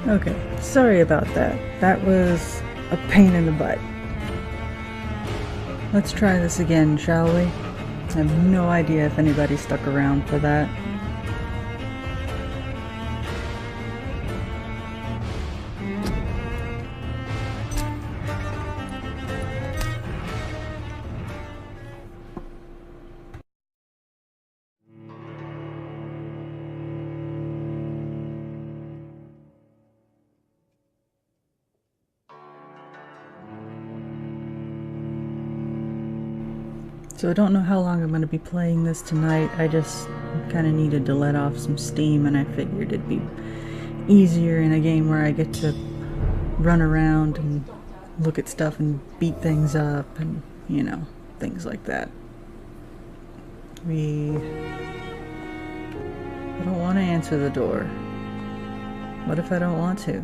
Okay, sorry about that. That was a pain in the butt. Let's try this again, shall we? I have no idea if anybody stuck around for that. So I don't know how long I'm going to be playing this tonight. I just kind of needed to let off some steam, and I figured it'd be easier in a game where I get to run around and look at stuff and beat things up and, you know, things like that. I don't want to answer the door. What if I don't want to?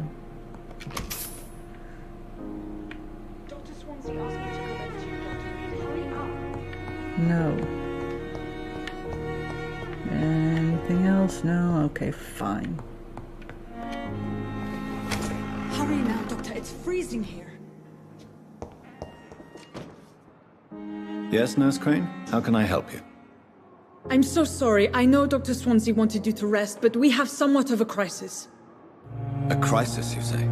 Dr. Swansea asked me to come over to you, Doctor. Hurry up. No. Anything else? No? Okay, fine. Hurry now, Doctor. It's freezing here. Yes, Nurse Crane? How can I help you? I'm so sorry. I know Dr. Swansea wanted you to rest, but we have somewhat of a crisis. A crisis, you say?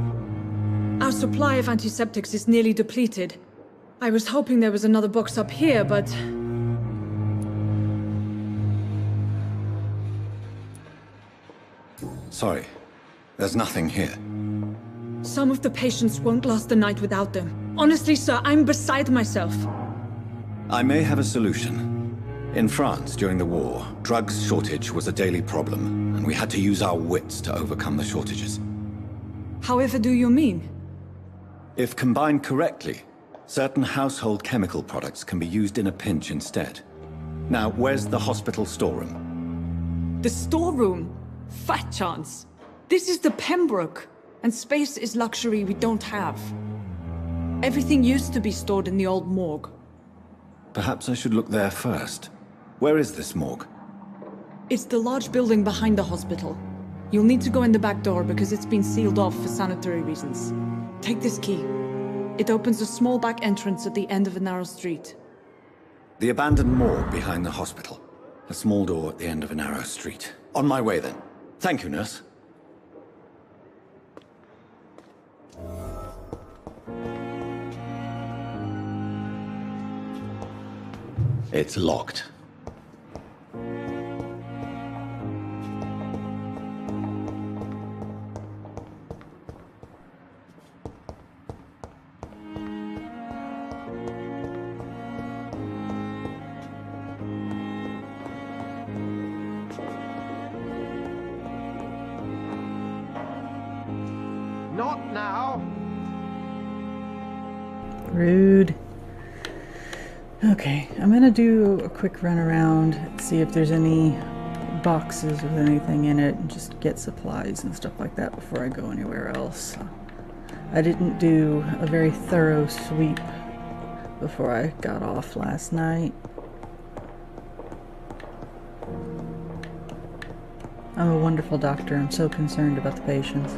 Our supply of antiseptics is nearly depleted. I was hoping there was another box up here, but... Sorry. There's nothing here. Some of the patients won't last the night without them. Honestly, sir, I'm beside myself. I may have a solution. In France, during the war, drugs shortage was a daily problem, and we had to use our wits to overcome the shortages. However do you mean? If combined correctly, certain household chemical products can be used in a pinch instead. Now, where's the hospital storeroom? The storeroom? Fat chance. This is the Pembroke, and space is luxury we don't have. Everything used to be stored in the old morgue. Perhaps I should look there first. Where is this morgue? It's the large building behind the hospital. You'll need to go in the back door because it's been sealed off for sanitary reasons. Take this key. It opens a small back entrance at the end of a narrow street. The abandoned morgue behind the hospital. A small door at the end of a narrow street. On my way then. Thank you, nurse. It's locked. Not now. Rude. Okay, I'm gonna do a quick run around, see if there's any boxes with anything in it, and just get supplies and stuff like that before I go anywhere else. I didn't do a very thorough sweep before I got off last night. I'm a wonderful doctor. I'm so concerned about the patients.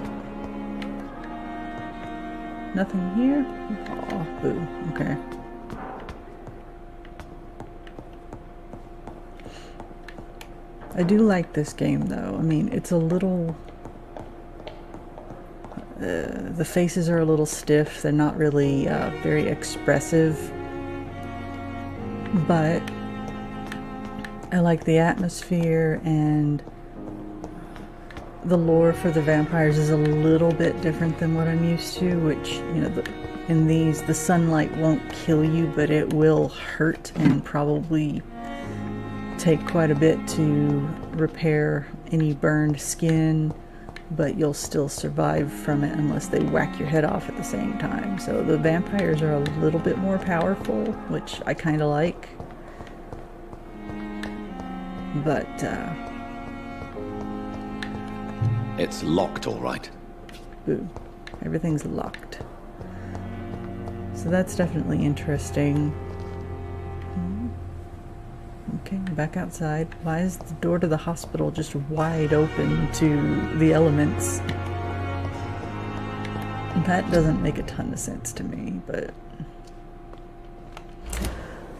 Nothing here? Oh, boo. Okay. I do like this game though. I mean, it's a little... the faces are a little stiff. They're not really very expressive. But I like the atmosphere, and the lore for the vampires is a little bit different than what I'm used to, which, you know, in these, the sunlight won't kill you, but it will hurt and probably take quite a bit to repair any burned skin, but you'll still survive from it unless they whack your head off at the same time. So the vampires are a little bit more powerful, which I kind of like. But, It's locked, all right. boo. Everything's locked. So that's definitely interesting. Okay, back outside. Why is the door to the hospital just wide open to the elements? That doesn't make a ton of sense to me, but...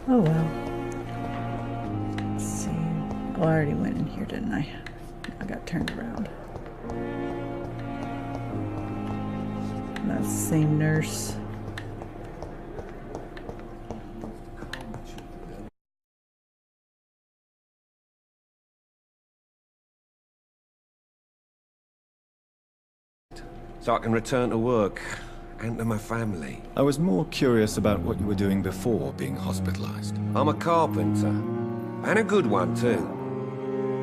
oh well. Let's see. Oh, I already went in here, didn't I? I got turned around. That's the same nurse. So I can return to work and to my family. I was more curious about what you were doing before being hospitalized. I'm a carpenter, and a good one too.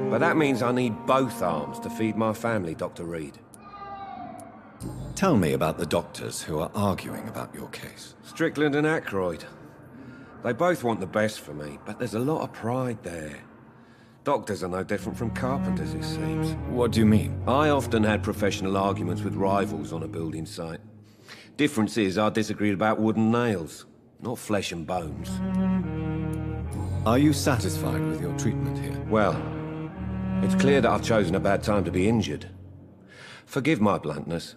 But that means I need both arms to feed my family, Dr. Reed. Tell me about the doctors who are arguing about your case. Strickland and Aykroyd. They both want the best for me, but there's a lot of pride there. Doctors are no different from carpenters, it seems. What do you mean? I often had professional arguments with rivals on a building site. Difference is, I disagreed about wooden nails, not flesh and bones. Are you satisfied with your treatment here? Well, it's clear that I've chosen a bad time to be injured. Forgive my bluntness,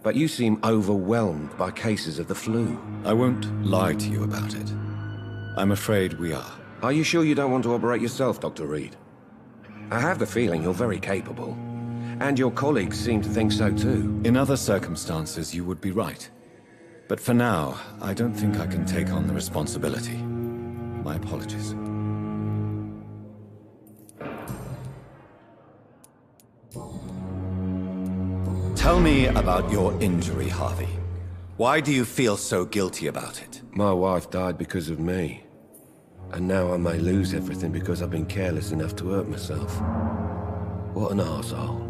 but you seem overwhelmed by cases of the flu. I won't lie to you about it. I'm afraid we are. Are you sure you don't want to operate yourself, Dr. Reed? I have the feeling you're very capable. And your colleagues seem to think so too. In other circumstances, you would be right. But for now, I don't think I can take on the responsibility. My apologies. Tell me about your injury, Harvey. Why do you feel so guilty about it? My wife died because of me. And now I may lose everything because I've been careless enough to hurt myself. What an arsehole.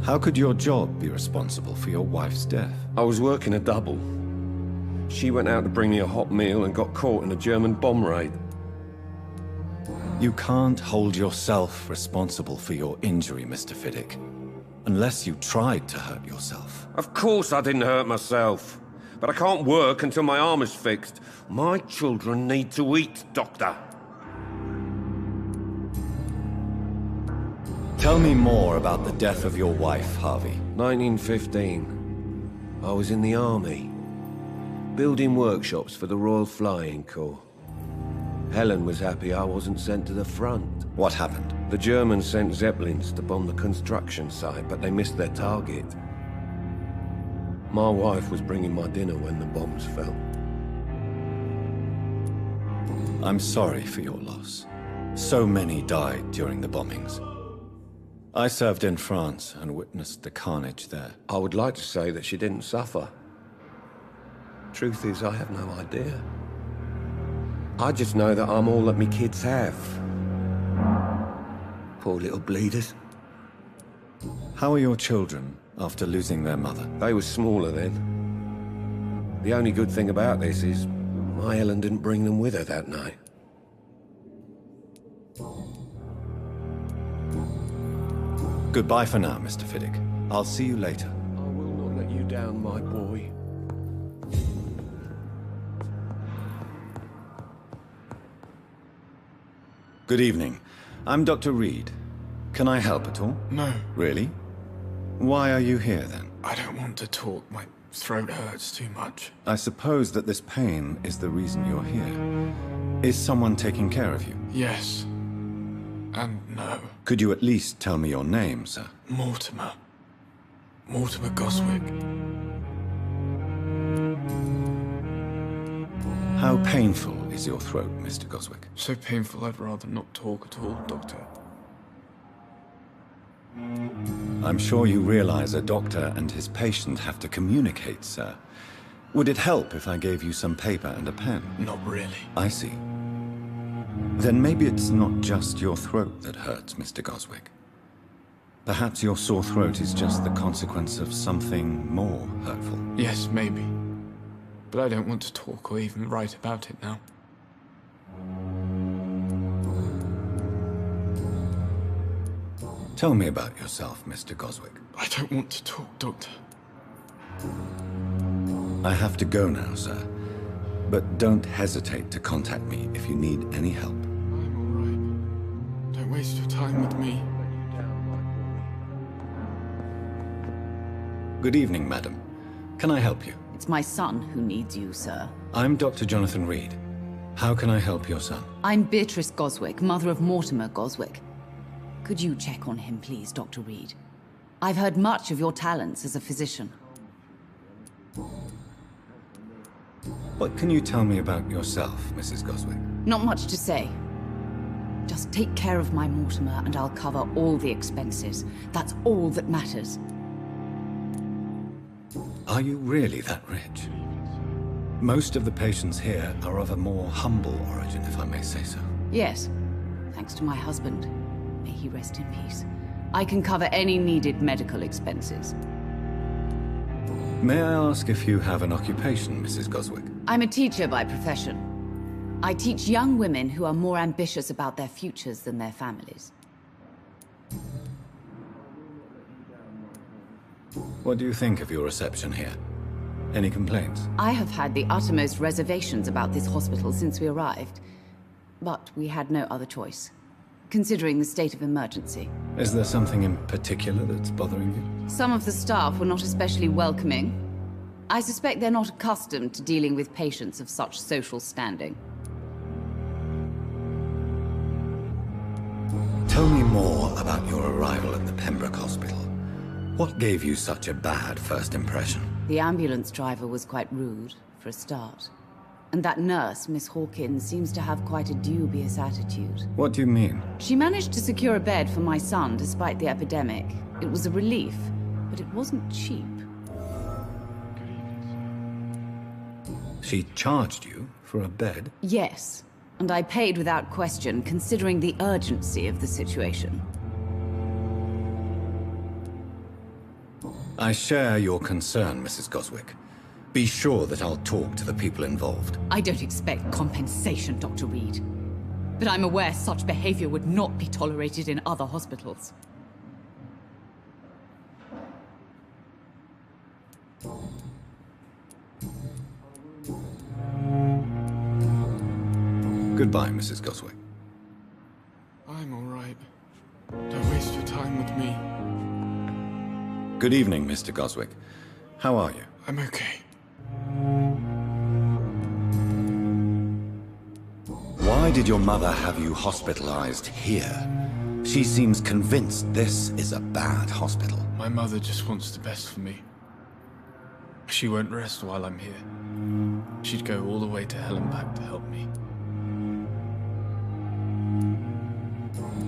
How could your job be responsible for your wife's death? I was working a double. She went out to bring me a hot meal and got caught in a German bomb raid. You can't hold yourself responsible for your injury, Mr. Fiddick. Unless you tried to hurt yourself. Of course I didn't hurt myself. But I can't work until my arm is fixed. My children need to eat, Doctor. Tell me more about the death of your wife, Harvey. 1915. I was in the army. Building workshops for the Royal Flying Corps. Helen was happy I wasn't sent to the front. What happened? The Germans sent Zeppelins to bomb the construction site, but they missed their target. My wife was bringing my dinner when the bombs fell. I'm sorry for your loss. So many died during the bombings. I served in France and witnessed the carnage there. I would like to say that she didn't suffer. Truth is, I have no idea. I just know that I'm all that me kids have. Poor little bleeders. How are your children after losing their mother? They were smaller then. The only good thing about this is my Helen didn't bring them with her that night. Goodbye for now, Mr. Fiddick. I'll see you later. I will not let you down, my boy. Good evening. I'm Dr. Reed. Can I help at all? No, Really? Why are you here then? I don't want to talk. My throat hurts too much. I suppose that this pain is the reason you're here. Is someone taking care of you? Yes. And no. Could you at least tell me your name, sir? Mortimer. Mortimer Goswick. How painful is your throat, Mr. Goswick? So painful I'd rather not talk at all, Doctor. I'm sure you realize a doctor and his patient have to communicate, sir. Would it help if I gave you some paper and a pen? Not really. I see. Then maybe it's not just your throat that hurts, Mr. Goswick. Perhaps your sore throat is just the consequence of something more hurtful. Yes, maybe. But I don't want to talk or even write about it now. Tell me about yourself, Mr. Goswick. I don't want to talk, Doctor. I have to go now, sir. But don't hesitate to contact me if you need any help. I'm all right. Don't waste your time with me. Good evening, madam. Can I help you? It's my son who needs you, sir. I'm Dr. Jonathan Reed. How can I help your son? I'm Beatrice Goswick, mother of Mortimer Goswick. Could you check on him, please, Dr. Reed? I've heard much of your talents as a physician. What can you tell me about yourself, Mrs. Goswick? Not much to say. Just take care of my Mortimer and I'll cover all the expenses. That's all that matters. Are you really that rich? Most of the patients here are of a more humble origin, if I may say so. Yes, thanks to my husband. May he rest in peace. I can cover any needed medical expenses. May I ask if you have an occupation, Mrs. Goswick? I'm a teacher by profession. I teach young women who are more ambitious about their futures than their families. What do you think of your reception here? Any complaints? I have had the uttermost reservations about this hospital since we arrived. But we had no other choice, considering the state of emergency. Is there something in particular that's bothering you? Some of the staff were not especially welcoming. I suspect they're not accustomed to dealing with patients of such social standing. Tell me more about your arrival at the Pembroke Hospital. What gave you such a bad first impression? The ambulance driver was quite rude, for a start. And that nurse, Miss Hawkins, seems to have quite a dubious attitude. What do you mean? She managed to secure a bed for my son despite the epidemic. It was a relief, but it wasn't cheap. She charged you for a bed? Yes, and I paid without question, considering the urgency of the situation. I share your concern, Mrs. Goswick. Be sure that I'll talk to the people involved. I don't expect compensation, Dr. Reed. But I'm aware such behavior would not be tolerated in other hospitals. Goodbye, Mrs. Goswick. I'm all right. Don't waste your time with me. Good evening, Mr. Goswick. How are you? I'm okay. Why did your mother have you hospitalized here? She seems convinced this is a bad hospital. My mother just wants the best for me. She won't rest while I'm here. She'd go all the way to hell and back to help me.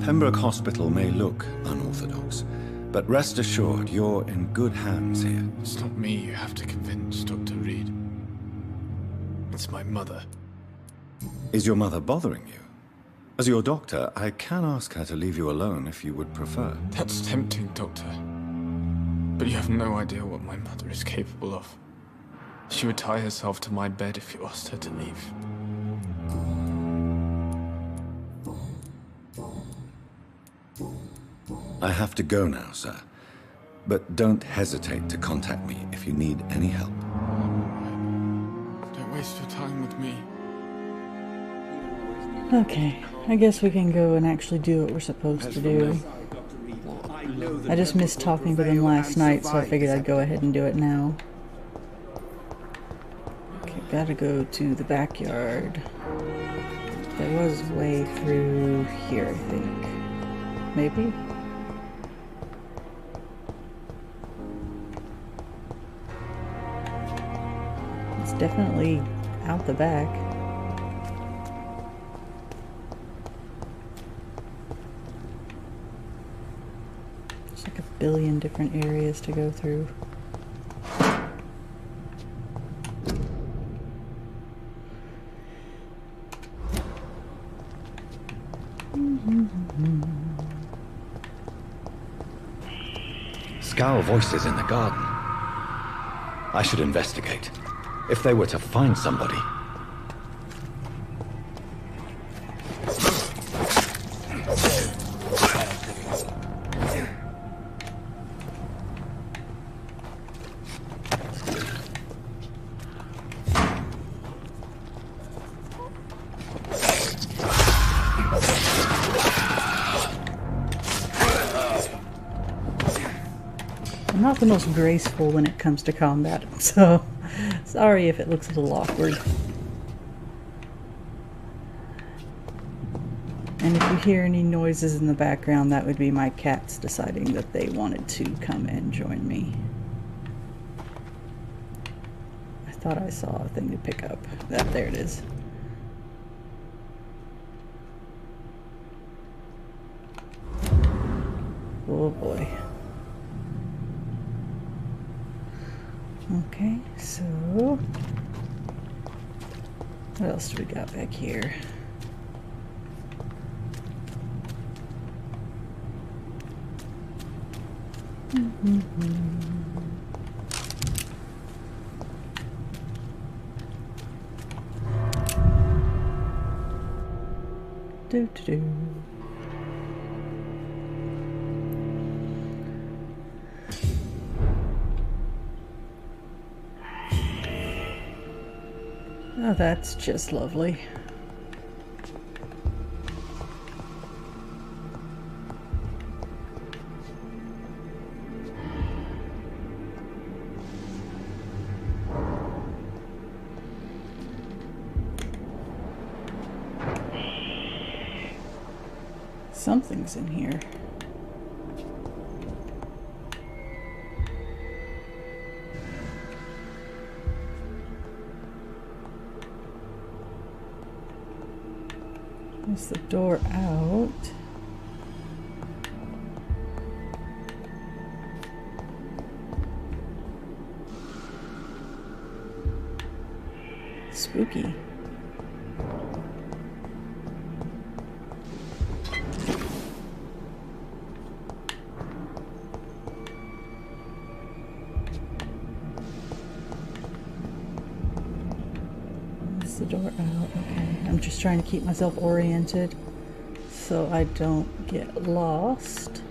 Pembroke Hospital may look unorthodox, but rest assured you're in good hands here. It's not me you have to convince, Dr. Reed. It's my mother. Is your mother bothering you? As your doctor, I can ask her to leave you alone if you would prefer. That's tempting, Doctor. But you have no idea what my mother is capable of. She would tie herself to my bed if you asked her to leave. I have to go now, sir. But don't hesitate to contact me if you need any help. Don't waste your time with me. Okay, I guess we can go and actually do what we're supposed to do. I just missed talking to them last night, so I figured I'd go ahead and do it now. Okay, gotta go to the backyard. There was a way through here, I think. Maybe? It's definitely out the back. There's like a billion different areas to go through. Scowl voices in the garden. I should investigate. If they were to find somebody. not the most graceful when it comes to combat, so sorry if it looks a little awkward. And if you hear any noises in the background, that would be my cats deciding that they wanted to come and join me. I thought I saw a thing to pick up. There it is. Oh boy. Okay, so what else do we got back here? Do. Oh, that's just lovely. Something's in here. There's the door out. Spooky. The door out. Okay, I'm just trying to keep myself oriented so I don't get lost.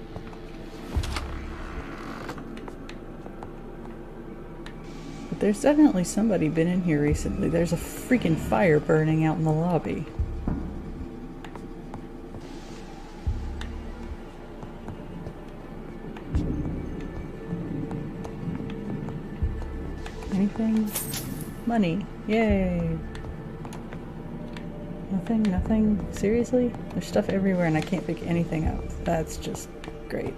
But there's definitely somebody been in here recently. There's a freaking fire burning out in the lobby. Anything? Money. Yay. Nothing. Seriously? There's stuff everywhere and I can't pick anything up. That's just great.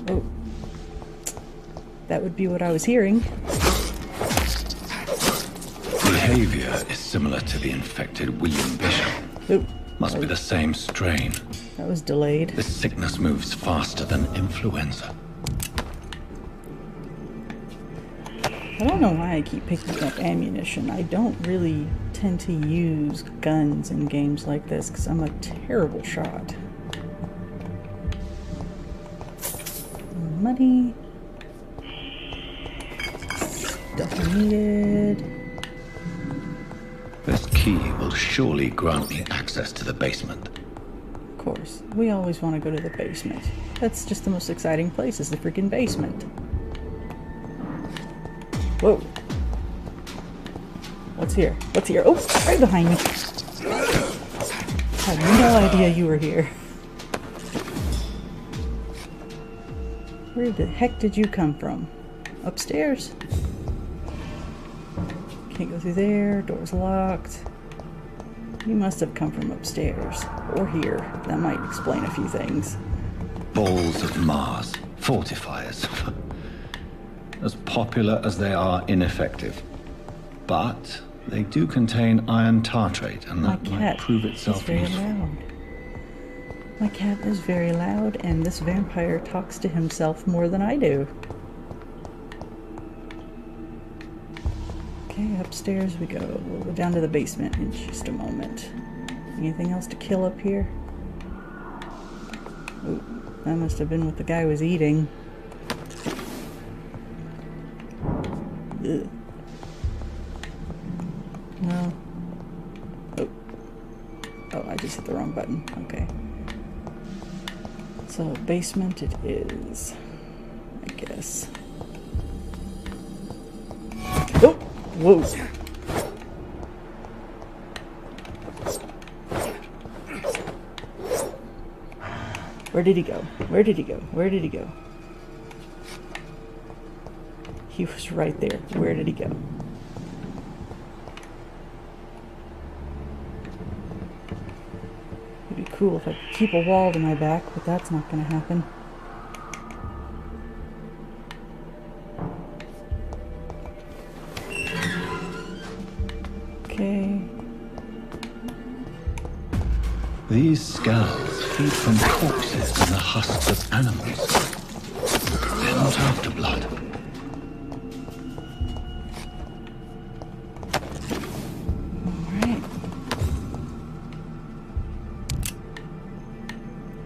Oh. That would be what I was hearing. Behavior is similar to the infected William Bishop. Ooh. Must be the same strain. That was delayed. This sickness moves faster than influenza. I don't know why I keep picking up ammunition. I don't really tend to use guns in games like this because I'm a terrible shot. Money. Stuff needed. This key will surely grant me access to the basement. Of course, we always want to go to the basement. That's just the most exciting place, is the freaking basement. Whoa. What's here? What's here? Oh, right behind me. I had no idea you were here. Where the heck did you come from? Upstairs? Can't go through there. Door's locked. You must have come from upstairs. Or here. That might explain a few things. Balls of Mars. Fortifiers. As popular as they are ineffective. But they do contain iron tartrate, and that might prove itself useful. Loud. My cat is very loud, and this vampire talks to himself more than I do. Okay, upstairs we go. We'll go down to the basement in just a moment. Anything else to kill up here? Ooh, that must have been what the guy was eating. Ugh. No. Oh, I just hit the wrong button. Okay. So, basement it is, I guess. Oh! Whoa! Where did he go? Where did he go? Where did he go? He was right there. Where did he go? It'd be cool if I could keep a wall to my back, but that's not going to happen. Okay. These skulls feed from corpses and the husks of animals. They're not after blood. Alright.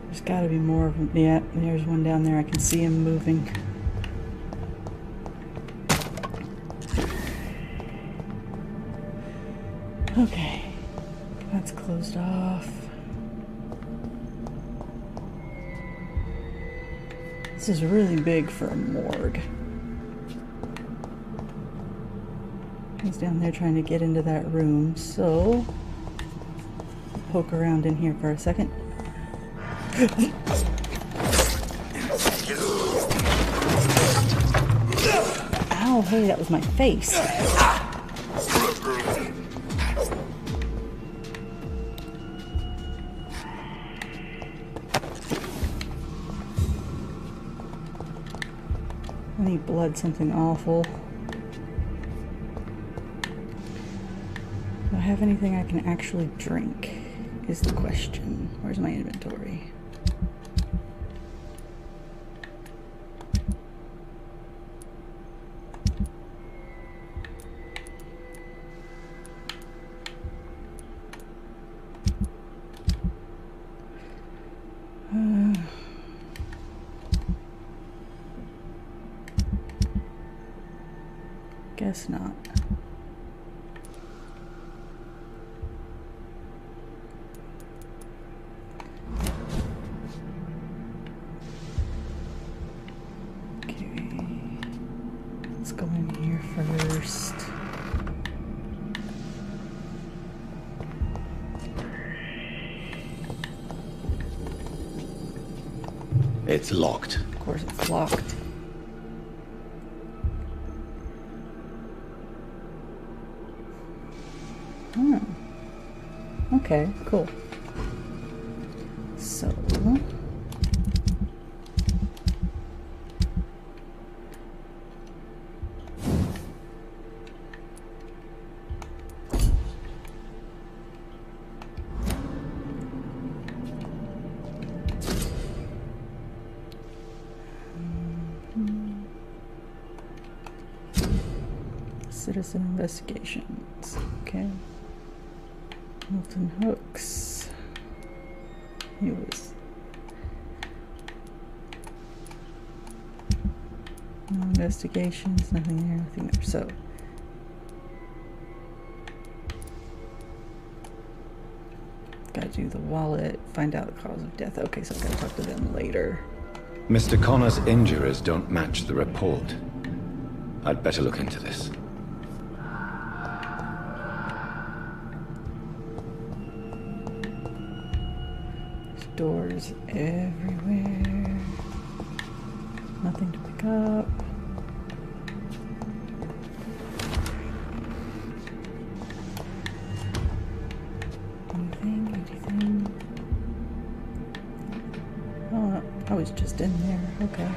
There's gotta be more of them. Yeah, there's one down there. I can see him moving. Okay. That's closed off. This is really big for a morgue. He's down there trying to get into that room, so poke around in here for a second. Ow, hey, that was my face. I need blood, something awful. Do I have anything I can actually drink, is the question. Where's my inventory? Guess not. Okay. Let's go in here first. It's locked. Of course it's locked. Okay, cool. So citizen investigations. Okay. Milton Hooks. He was no investigations, nothing there, nothing there. So gotta do the wallet, find out the cause of death. Okay, so I've gotta talk to them later. Mr. Connor's injuries don't match the report. I'd better look into this. Doors everywhere. Nothing to pick up. Anything? Oh, I was just in there. Okay.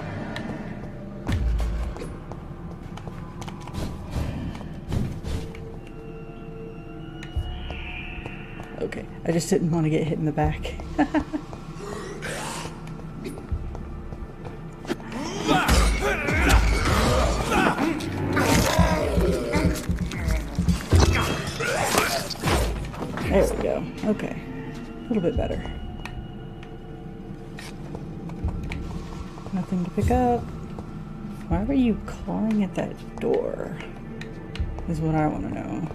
Okay, I just didn't want to get hit in the back. There we go. Okay. A little bit better. Nothing to pick up. Why were you clawing at that door? Is what I want to know.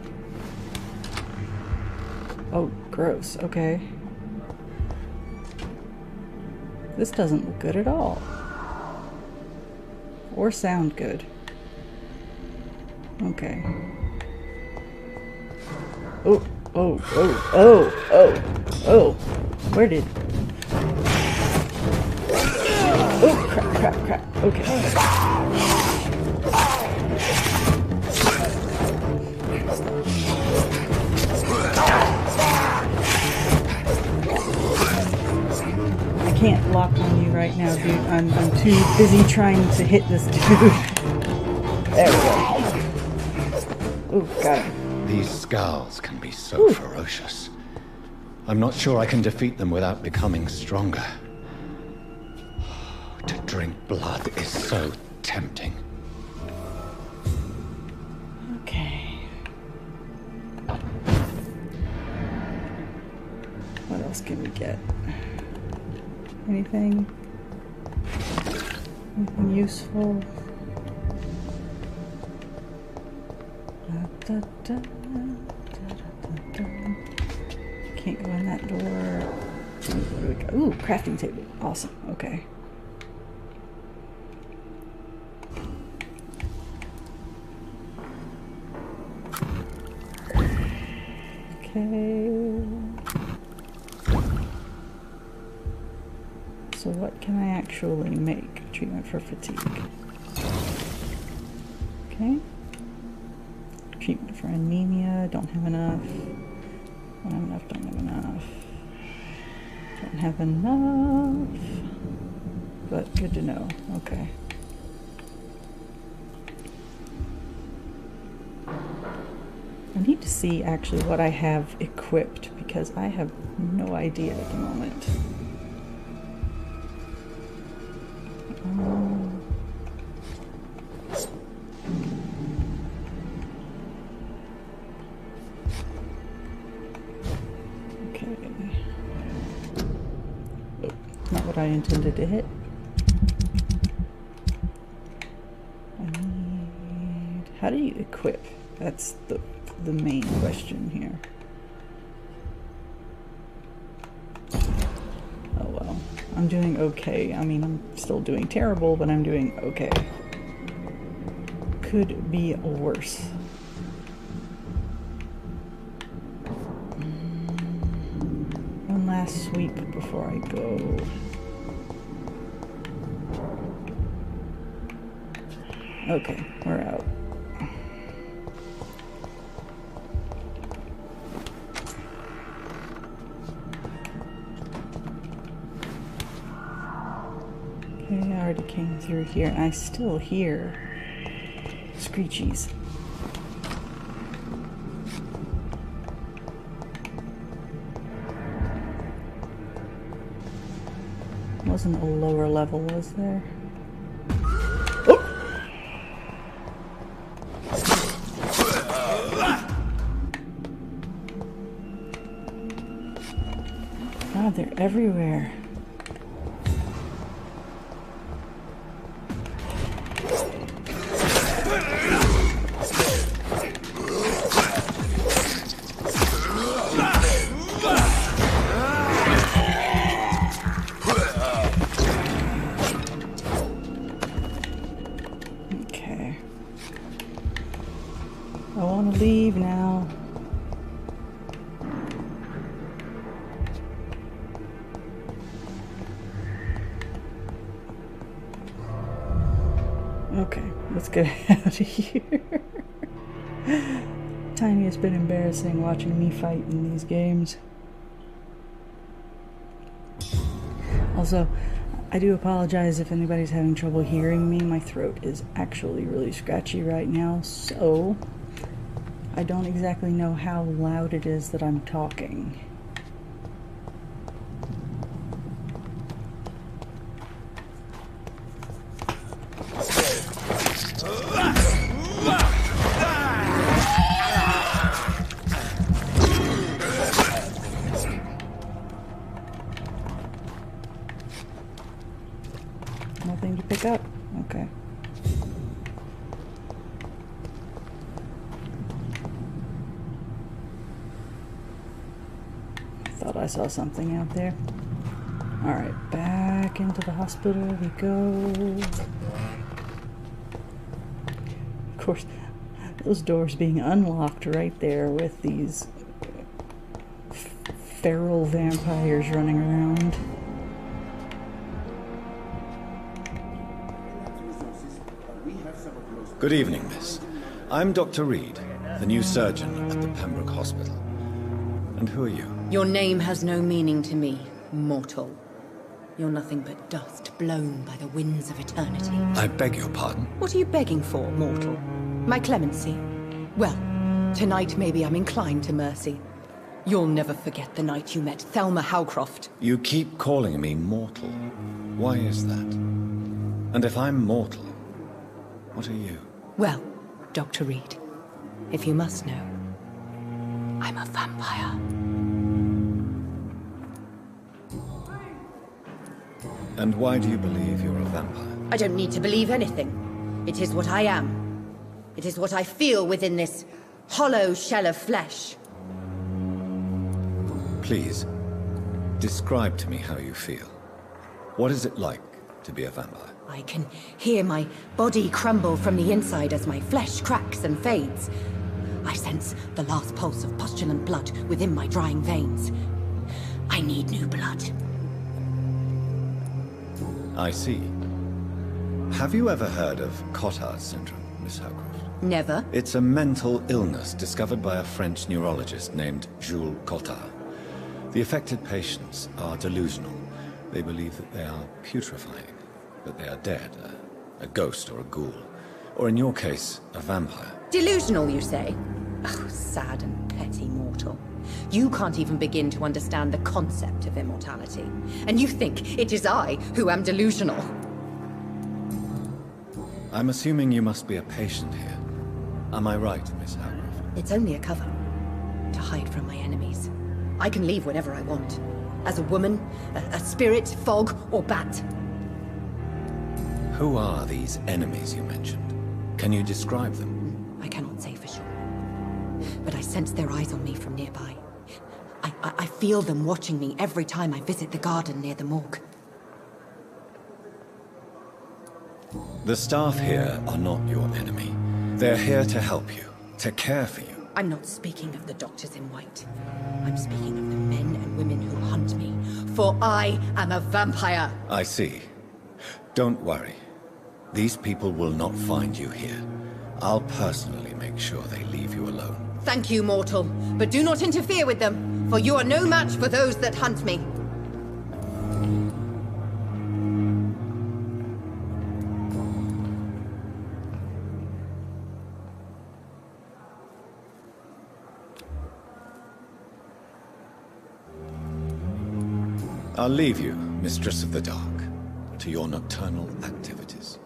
Oh, gross. Okay. This doesn't look good at all. Or sound good. Okay. Oh. Oh. Where did... crap. Okay. I can't lock on you right now, dude. I'm too busy trying to hit this dude. There we go. Ooh, got him. These scowls can be so ferocious. I'm not sure I can defeat them without becoming stronger. To drink blood is so tempting. Okay. What else can we get? Anything? Anything useful? Can't go in that door. What do we got? Ooh, crafting table. Awesome. Okay. Okay. So what can I actually make? Treatment for fatigue. Okay. Treatment for anemia. Don't have enough. Don't have enough. Don't have enough. Don't have enough. But good to know. Okay. I need to see actually what I have equipped because I have no idea at the moment. Okay. Oh, not what I intended to hit. How do you equip? That's the main question here. Oh well, I'm doing okay. I mean, I'm still doing terrible, but I'm doing okay. Could be worse. One last sweep before I go. Okay, we're out. Okay, I already came through here, and I still hear screechies. Wasn't a lower level, was there? Oh! God, they're everywhere. I want to leave now. Okay, let's get out of here. Tiny, it's been embarrassing watching me fight in these games. Also, I do apologize if anybody's having trouble hearing me. My throat is actually really scratchy right now, so I don't exactly know how loud it is that I'm talking. Nothing to pick up? Okay. Thought I saw something out there. Alright, back into the hospital we go. Of course, those doors being unlocked right there with these feral vampires running around. Good evening, miss. I'm Dr. Reed, the new surgeon at the Pembroke Hospital. And who are you? Your name has no meaning to me, mortal. You're nothing but dust blown by the winds of eternity. I beg your pardon? What are you begging for, mortal? My clemency? Well, tonight maybe I'm inclined to mercy. You'll never forget the night you met Thelma Howcroft. You keep calling me mortal. Why is that? And if I'm mortal, what are you? Well, Dr. Reed, if you must know, I'm a vampire. And why do you believe you're a vampire? I don't need to believe anything. It is what I am. It is what I feel within this hollow shell of flesh. Please, describe to me how you feel. What is it like to be a vampire? I can hear my body crumble from the inside as my flesh cracks and fades. I sense the last pulse of postulant blood within my drying veins. I need new blood. I see. Have you ever heard of Cotard's syndrome, Miss Howcroft? Never. It's a mental illness discovered by a French neurologist named Jules Cotard. The affected patients are delusional. They believe that they are putrefying, that they are dead, a ghost or a ghoul. Or in your case, a vampire. Delusional, you say? Oh, sad and petty mortal. You can't even begin to understand the concept of immortality. And you think it is I who am delusional. I'm assuming you must be a patient here. Am I right, Miss Howcroft? It's only a cover. To hide from my enemies. I can leave whenever I want. As a woman, a spirit, fog, or bat. Who are these enemies you mentioned? Can you describe them? I cannot say for sure. But I sense their eyes on me from nearby. I feel them watching me every time I visit the garden near the morgue. The staff here are not your enemy. They're here to help you, to care for you. I'm not speaking of the doctors in white. I'm speaking of the men and women who hunt me. For I am a vampire. I see. Don't worry. These people will not find you here. I'll personally make sure they leave you alone. Thank you, mortal. But do not interfere with them, for you are no match for those that hunt me. I'll leave you, Mistress of the Dark, to your nocturnal activities.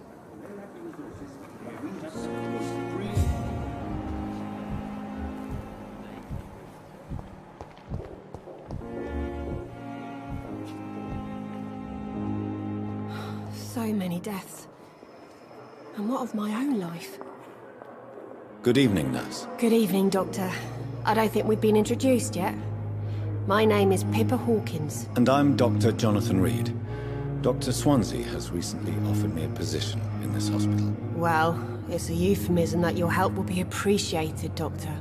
So many deaths. And what of my own life? Good evening, nurse. Good evening, Doctor. I don't think we've been introduced yet. My name is Pippa Hawkins. And I'm Dr. Jonathan Reed. Dr. Swansea has recently offered me a position in this hospital. Well, it's a euphemism that your help will be appreciated, Doctor.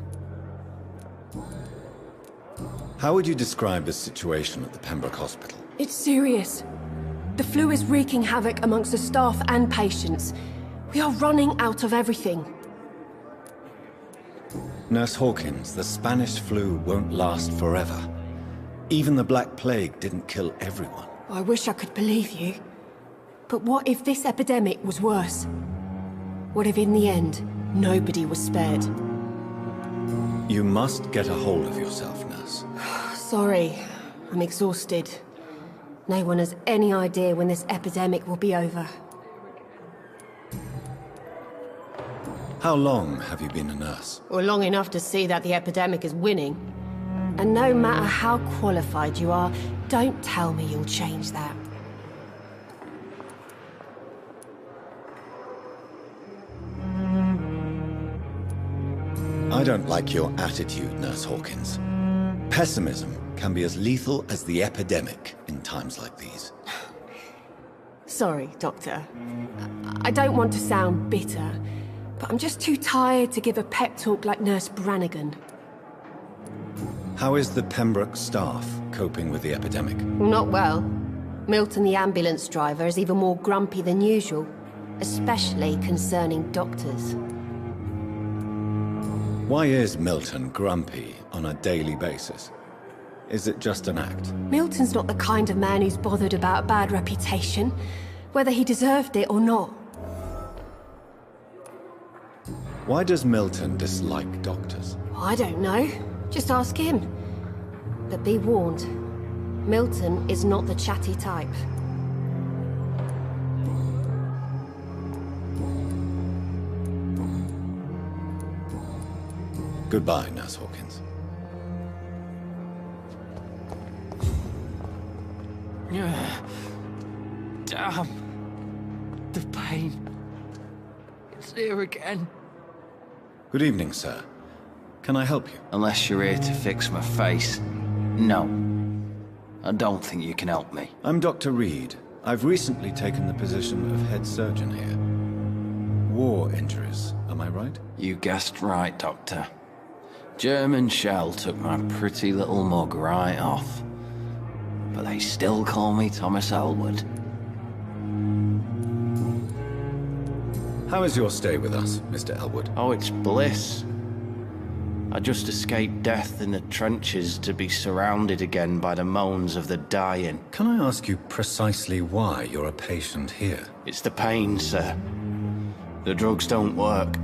How would you describe the situation at the Pembroke Hospital? It's serious. The flu is wreaking havoc amongst the staff and patients. We are running out of everything. Nurse Hawkins, the Spanish flu won't last forever. Even the Black Plague didn't kill everyone. I wish I could believe you. But what if this epidemic was worse? What if in the end, nobody was spared? You must get a hold of yourself, nurse. Sorry, I'm exhausted. No one has any idea when this epidemic will be over. How long have you been a nurse? Well, long enough to see that the epidemic is winning. And no matter how qualified you are, don't tell me you'll change that. I don't like your attitude, Nurse Hawkins. Pessimism can be as lethal as the epidemic in times like these. Sorry, Doctor. I don't want to sound bitter, but I'm just too tired to give a pep talk like Nurse Brannigan. How is the Pembroke staff coping with the epidemic? Well, not well. Milton, the ambulance driver, is even more grumpy than usual. especially concerning doctors. Why is Milton grumpy on a daily basis? Is it just an act? Milton's not the kind of man who's bothered about a bad reputation, whether he deserved it or not. Why does Milton dislike doctors? I don't know. Just ask him. But be warned, Milton is not the chatty type. Goodbye, Nurse Hawkins. Damn. The pain. It's here again. Good evening, sir. Can I help you? Unless you're here to fix my face. No. I don't think you can help me. I'm Dr. Reed. I've recently taken the position of head surgeon here. War injuries, am I right? You guessed right, Doctor. German shell took my pretty little mug right off. But they still call me Thomas Elwood. How is your stay with us, Mr. Elwood? Oh, it's bliss. I just escaped death in the trenches to be surrounded again by the moans of the dying. Can I ask you precisely why you're a patient here? It's the pain, sir. The drugs don't work.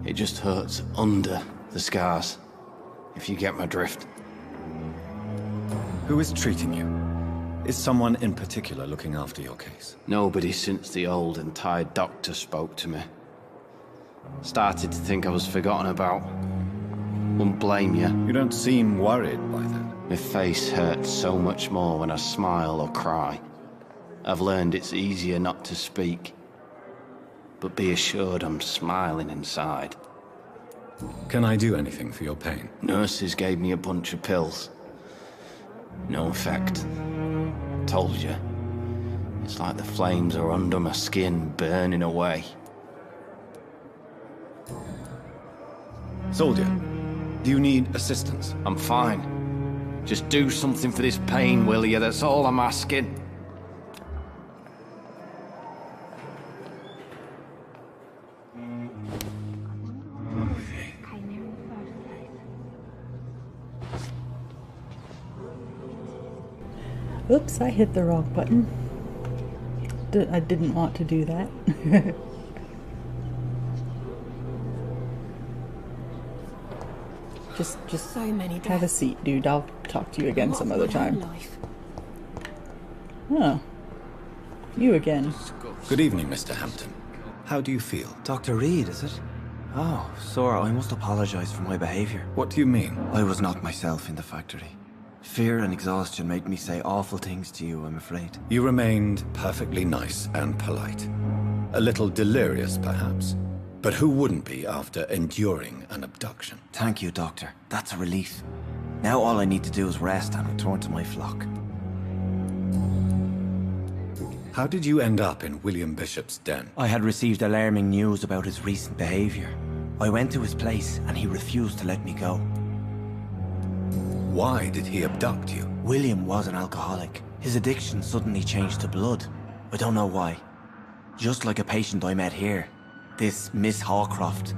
It just hurts under the scars, if you get my drift. Who is treating you? Is someone in particular looking after your case? Nobody since the old and tired doctor spoke to me. Started to think I was forgotten about. Wouldn't blame you. You don't seem worried by that. My face hurts so much more when I smile or cry. I've learned it's easier not to speak. But be assured I'm smiling inside. Can I do anything for your pain? Nurses gave me a bunch of pills. No effect. Told you. It's like the flames are under my skin, burning away. Soldier, do you need assistance? I'm fine. Just do something for this pain, will you? That's all I'm asking. Oops, I hit the wrong button. I didn't want to do that. Just So many have a seat, dude. I'll talk to you again some other time. Oh, you again. Good evening, Mr. Hampton. How do you feel? Dr. Reed, is it? Oh, sir, I must apologize for my behavior. What do you mean? I was not myself in the factory. Fear and exhaustion made me say awful things to you, I'm afraid. You remained perfectly nice and polite. A little delirious, perhaps. But who wouldn't be after enduring an abduction? Thank you, Doctor. That's a relief. Now all I need to do is rest and return to my flock. How did you end up in William Bishop's den? I had received alarming news about his recent behavior. I went to his place and he refused to let me go. Why did he abduct you? William was an alcoholic. His addiction suddenly changed to blood. I don't know why. Just like a patient I met here. This Miss Hawcroft.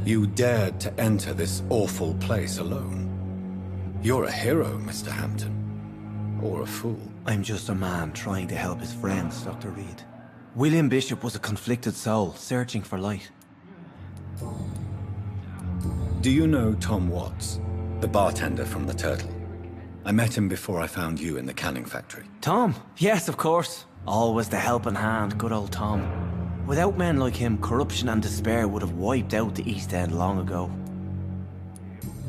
You dared to enter this awful place alone. You're a hero, Mr. Hampton. Or a fool. I'm just a man trying to help his friends, Dr. Reed. William Bishop was a conflicted soul, searching for light. Do you know Tom Watts? The bartender from the Turtle. I met him before I found you in the canning factory. Tom? Yes, of course. Always the helping hand, good old Tom. Without men like him, corruption and despair would have wiped out the East End long ago.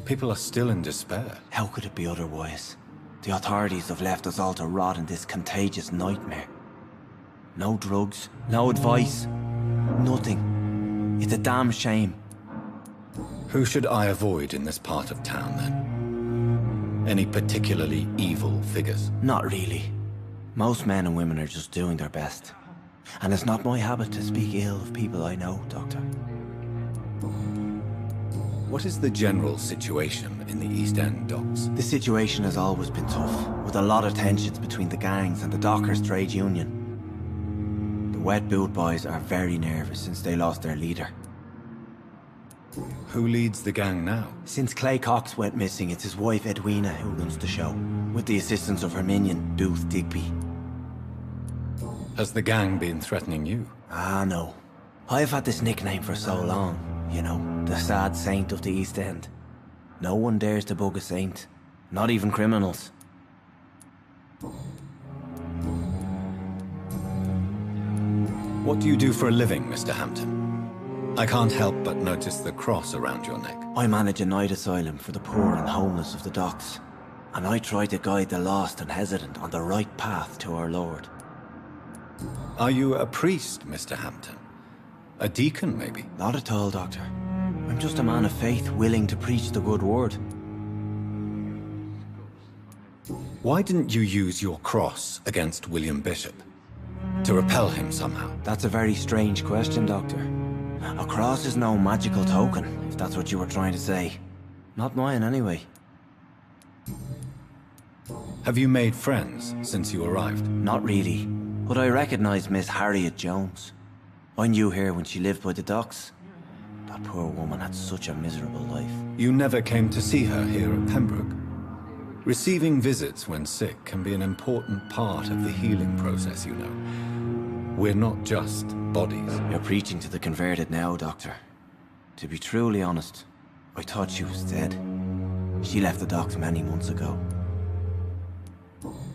People are still in despair. How could it be otherwise? The authorities have left us all to rot in this contagious nightmare. No drugs, no advice, nothing. It's a damn shame. Who should I avoid in this part of town, then? Any particularly evil figures? Not really. Most men and women are just doing their best. And it's not my habit to speak ill of people I know, Doctor. What is the general situation in the East End docks? The situation has always been tough, with a lot of tensions between the gangs and the dockers' trade union. The Wet Boot Boys are very nervous since they lost their leader. Who leads the gang now? Since Clay Cox went missing, it's his wife Edwina who runs the show, with the assistance of her minion, Dooth Digby. Has the gang been threatening you? Ah, no. I've had this nickname for so long, you know, the sad saint of the East End. No one dares to bug a saint, not even criminals. What do you do for a living, Mr. Hampton? I can't help but notice the cross around your neck. I manage a night asylum for the poor and homeless of the docks, and I try to guide the lost and hesitant on the right path to our Lord. Are you a priest, Mr. Hampton? A deacon, maybe? Not at all, Doctor. I'm just a man of faith, willing to preach the good word. Why didn't you use your cross against William Bishop? To repel him somehow? That's a very strange question, Doctor. A cross is no magical token, if that's what you were trying to say. Not mine, anyway. Have you made friends since you arrived? Not really, but I recognized Miss Harriet Jones. I knew her when she lived by the docks. That poor woman had such a miserable life. You never came to see her here at Pembroke? Receiving visits when sick can be an important part of the healing process, you know. We're not just bodies. You're preaching to the converted now, Doctor. To be truly honest, I thought she was dead. She left the docks many months ago.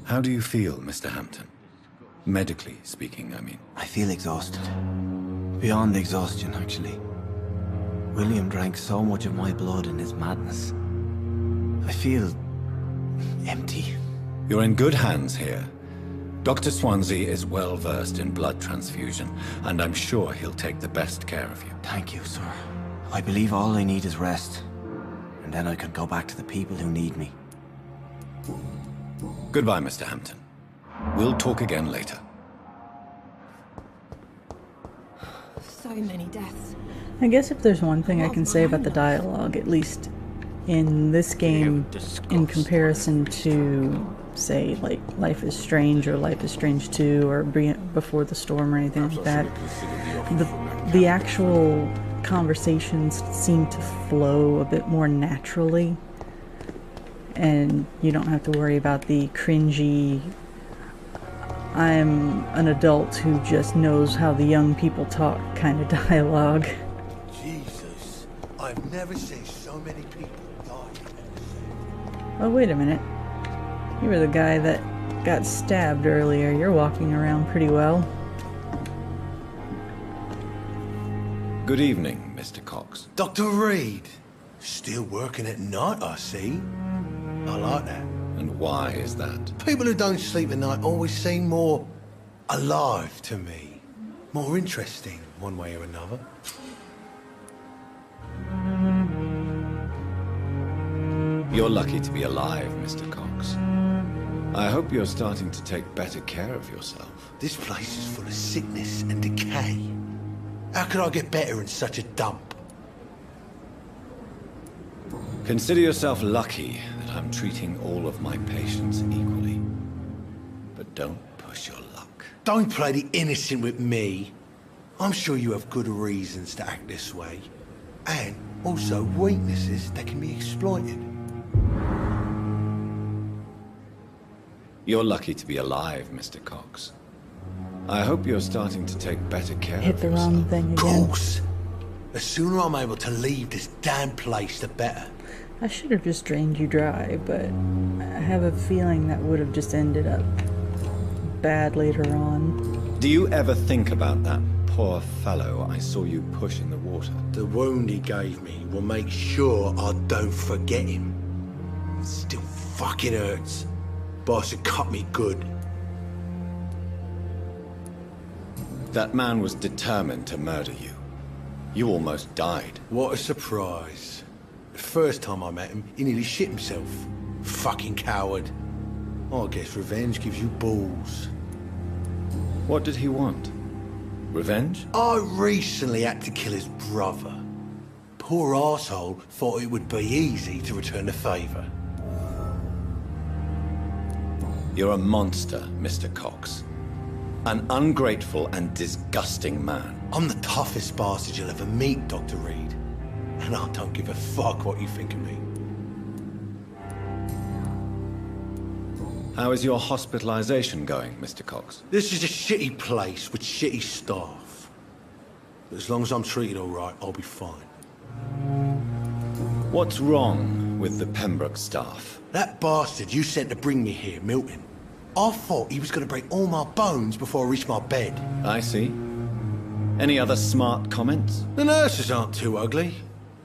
How do you feel, Mr. Hampton? Medically speaking, I mean. I feel exhausted. Beyond exhaustion, actually. William drank so much of my blood in his madness. I feel empty. You're in good hands here. Dr. Swansea is well versed in blood transfusion, and I'm sure he'll take the best care of you. Thank you, sir. I believe all I need is rest, and then I can go back to the people who need me. Goodbye, Mr. Hampton. We'll talk again later. So many deaths. I guess if there's one thing I can say about the dialogue, at least in this game, in comparison to, say, like Life is Strange or Life is Strange 2 or Before the Storm or anything like that, the actual conversations seem to flow a bit more naturally, and you don't have to worry about the cringy, I'm an adult who just knows how the young people talk kind of dialogue. Jesus, I've never seen so many people die. Oh, wait a minute. You were the guy that got stabbed earlier. You're walking around pretty well. Good evening, Mr. Cox. Dr. Reed. Still working at night, I see. I like that. And why is that? People who don't sleep at night always seem more alive to me. More interesting, one way or another. You're lucky to be alive, Mr. Cox. I hope you're starting to take better care of yourself. This place is full of sickness and decay. How could I get better in such a dump? Consider yourself lucky that I'm treating all of my patients equally. But don't push your luck. Don't play the innocent with me. I'm sure you have good reasons to act this way. And also weaknesses that can be exploited. You're lucky to be alive, Mr. Cox. I hope you're starting to take better care Hit of the yourself. wrong thing Of again. course. The sooner I'm able to leave this damn place, the better. I should have just drained you dry, but I have a feeling that would have just ended up bad later on. Do you ever think about that poor fellow I saw you push in the water? The wound he gave me will make sure I don't forget him. It still fucking hurts. Boss had cut me good. That man was determined to murder you. You almost died. What a surprise. The first time I met him, he nearly shit himself. Fucking coward. I guess revenge gives you balls. What did he want? Revenge? I recently had to kill his brother. Poor arsehole thought it would be easy to return the favour. You're a monster, Mr. Cox. An ungrateful and disgusting man. I'm the toughest bastard you'll ever meet, Dr. Reed. And I don't give a fuck what you think of me. How is your hospitalization going, Mr. Cox? This is a shitty place with shitty staff. But as long as I'm treated all right, I'll be fine. What's wrong with the Pembroke staff? That bastard you sent to bring me here, Milton. I thought he was going to break all my bones before I reached my bed. I see. Any other smart comments? The nurses aren't too ugly.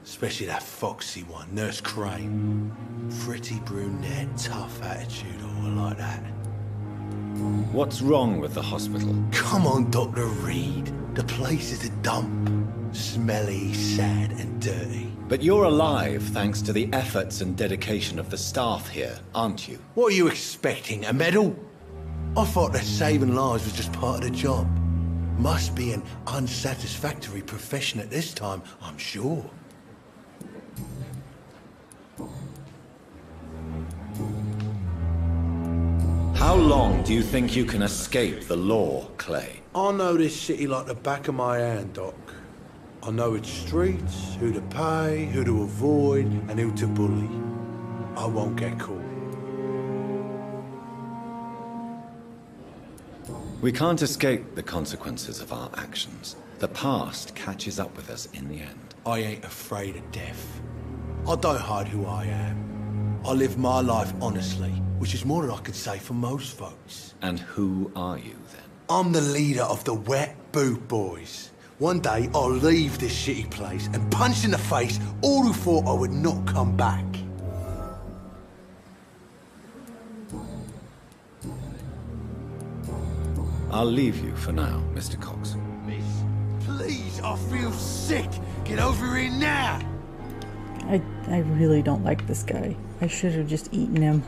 Especially that foxy one, Nurse Crane. Pretty brunette, tough attitude, all like that. What's wrong with the hospital? Come on, Dr. Reed. The place is a dump. Smelly, sad, and dirty. But you're alive thanks to the efforts and dedication of the staff here, aren't you? What are you expecting, a medal? I thought that saving lives was just part of the job. Must be an unsatisfactory profession at this time, I'm sure. How long do you think you can escape the law, Clay? I know this city like the back of my hand, Doc. I know its streets, who to pay, who to avoid, and who to bully. I won't get caught. We can't escape the consequences of our actions. The past catches up with us in the end. I ain't afraid of death. I don't hide who I am. I live my life honestly, which is more than I could say for most folks. And who are you, then? I'm the leader of the Wet Boot Boys. One day, I'll leave this shitty place and punch in the face all who thought I would not come back. I'll leave you for now, Mr. Cox. Miss, please, I feel sick. Get over here now. I really don't like this guy. I should have just eaten him.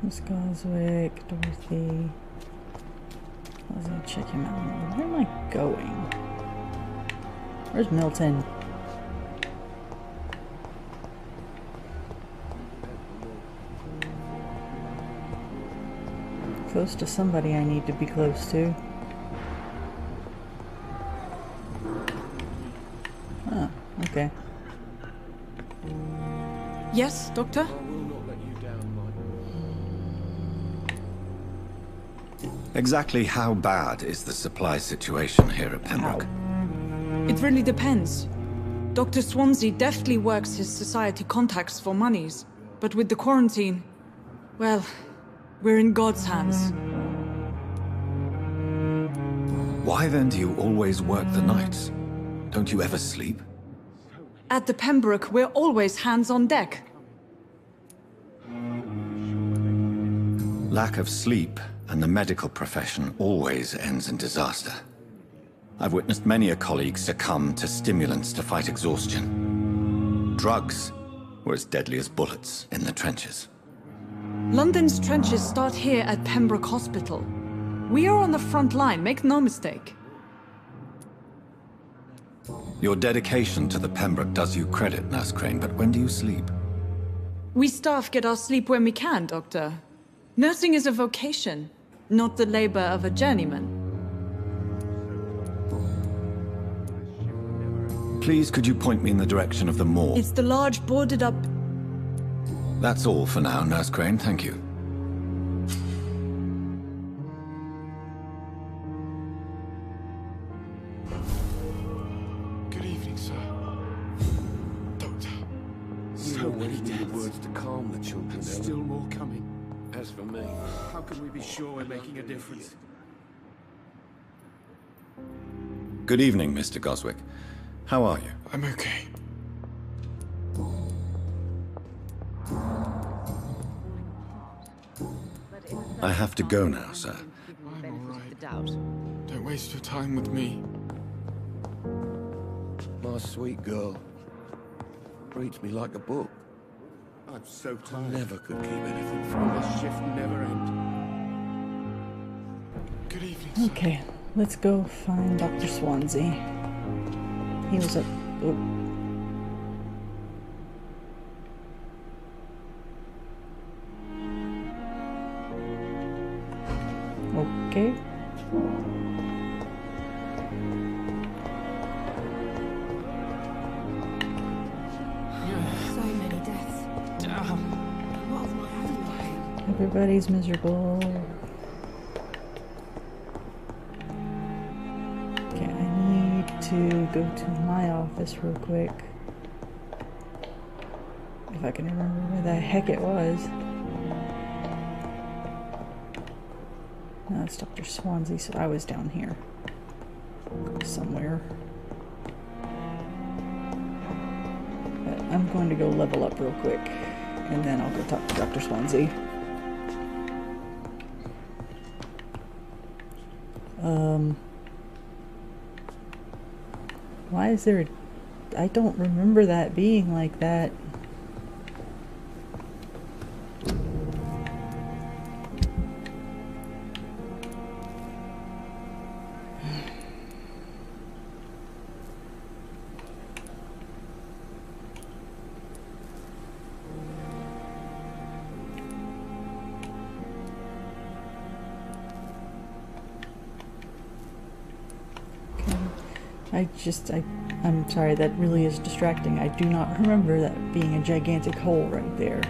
Miss Goswick, Dorothy. I was gonna check him out. Where am I going? Where's Milton? Close to somebody I need to be close to. Oh, okay. Yes, Doctor? Exactly how bad is the supply situation here at Pembroke? It really depends. Dr. Swansea deftly works his society contacts for monies, but with the quarantine, well, we're in God's hands. Why then do you always work the nights? Don't you ever sleep? At the Pembroke, we're always hands on deck. Lack of sleep and the medical profession always ends in disaster. I've witnessed many a colleague succumb to stimulants to fight exhaustion. Drugs were as deadly as bullets in the trenches. London's trenches start here at Pembroke Hospital. We are on the front line, make no mistake. Your dedication to the Pembroke does you credit, Nurse Crane, but when do you sleep? We staff get our sleep when we can, Doctor. Nursing is a vocation, not the labor of a journeyman. Please, could you point me in the direction of the morgue? It's the large boarded up... That's all for now, Nurse Crane, thank you. Good evening, sir. Doctor. So many words to calm the children. Still more coming. As for me, How can we be sure we're making a difference? Good evening, Mr. Goswick. How are you? I'm okay. I have to go now, sir. I'm all right. Don't waste your time with me. my sweet girl reads me like a book. I'm so tired. Never could keep anything from her. This shift never ends. Good evening, sir. Okay, let's go find Dr. Swansea. He was up. Oh. Okay. So many deaths. What of my own life? Everybody's miserable. Okay, I need to go to my office real quick. If I can remember where the heck it was. No, it's Dr. Swansea, so I was down here. Somewhere. But I'm going to go level up real quick, and then I'll go talk to Dr. Swansea. Why is there a... I don't remember that being like that. I'm sorry, that really is distracting. I do not remember that being a gigantic hole right there.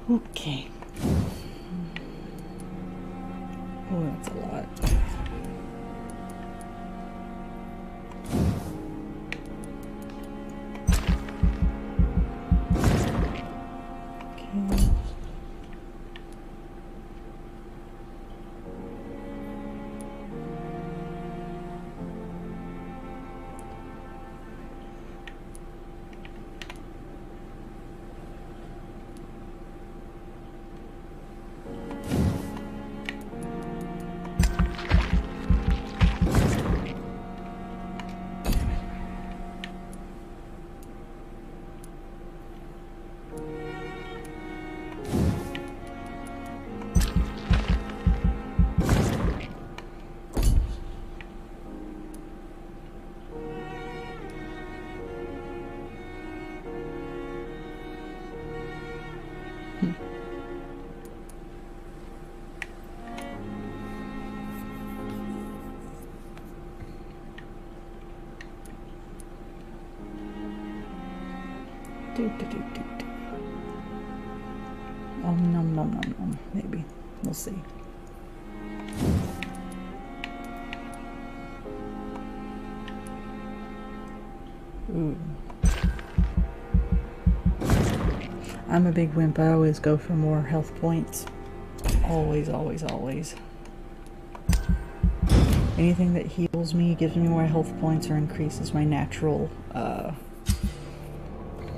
Okay. Oh, that's a lot. Nom nom nom nom. Maybe. We'll see. Ooh. I'm a big wimp. I always go for more health points. Always, always, always. Anything that heals me, gives me more health points, or increases my natural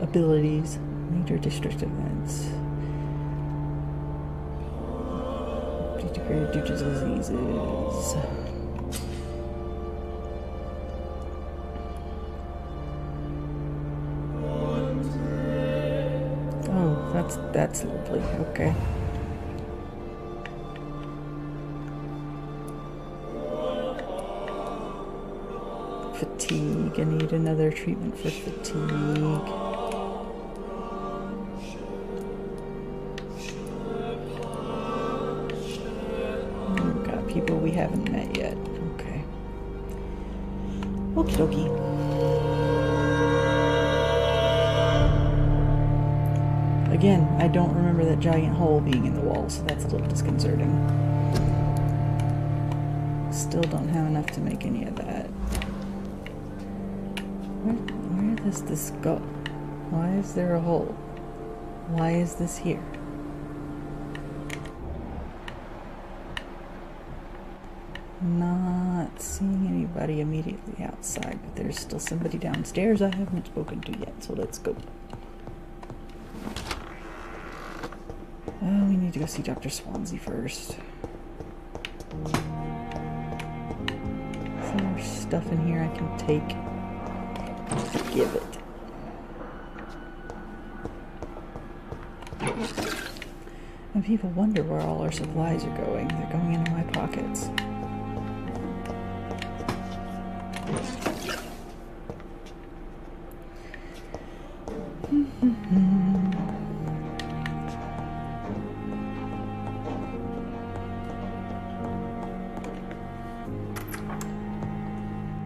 abilities. Major district events. Degraded due to diseases. Oh, that's lovely. Okay. Fatigue. I need another treatment for fatigue. People we haven't met yet. Okay. Okie dokie. Again, I don't remember that giant hole being in the wall, so that's a little disconcerting. Still don't have enough to make any of that. Where does this go? Why is there a hole? Why is this here? Not seeing anybody immediately outside, but there's still somebody downstairs I haven't spoken to yet, so let's go. Oh, we need to go see Dr. Swansea first. Is there stuff in here I can take? Give it. And people wonder where all our supplies are going. They're going into my pockets.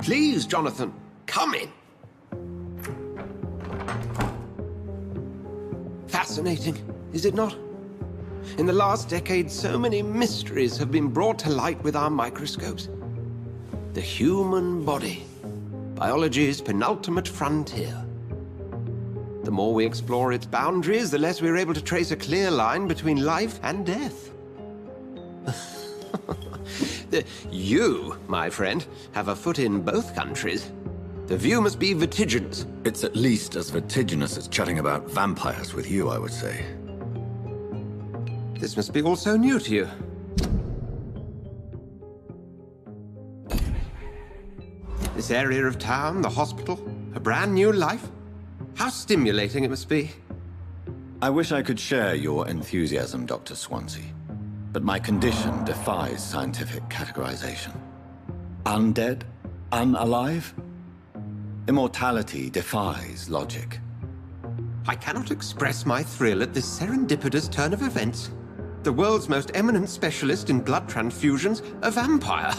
Please, Jonathan, come in. Fascinating, is it not? In the last decade, so many mysteries have been brought to light with our microscopes. The human body, biology's penultimate frontier. The more we explore its boundaries, the less we're able to trace a clear line between life and death. You, my friend, have a foot in both countries. The view must be vertiginous. It's at least as vertiginous as chatting about vampires with you, I would say. This must be all so new to you. This area of town, the hospital, a brand new life. How stimulating it must be. I wish I could share your enthusiasm, Dr. Swansea. But my condition defies scientific categorization. Undead? Unalive? Immortality defies logic. I cannot express my thrill at this serendipitous turn of events. The world's most eminent specialist in blood transfusions, a vampire.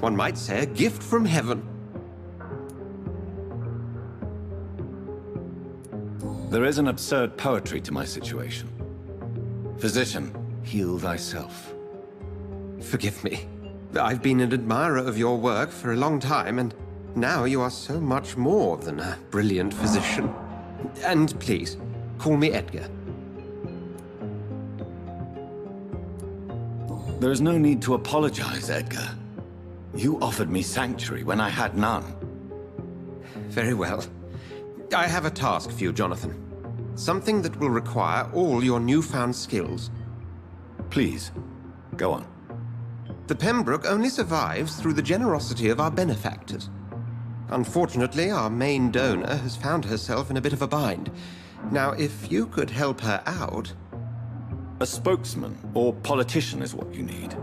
One might say a gift from heaven. There is an absurd poetry to my situation. Physician, heal thyself. Forgive me. I've been an admirer of your work for a long time, and now you are so much more than a brilliant physician. And please, call me Edgar. There is no need to apologize, Edgar. You offered me sanctuary when I had none. Very well. I have a task for you, Jonathan. Something that will require all your newfound skills. Please, go on. The Pembroke only survives through the generosity of our benefactors. Unfortunately, our main donor has found herself in a bit of a bind. Now, if you could help her out... A spokesman or politician is what you need.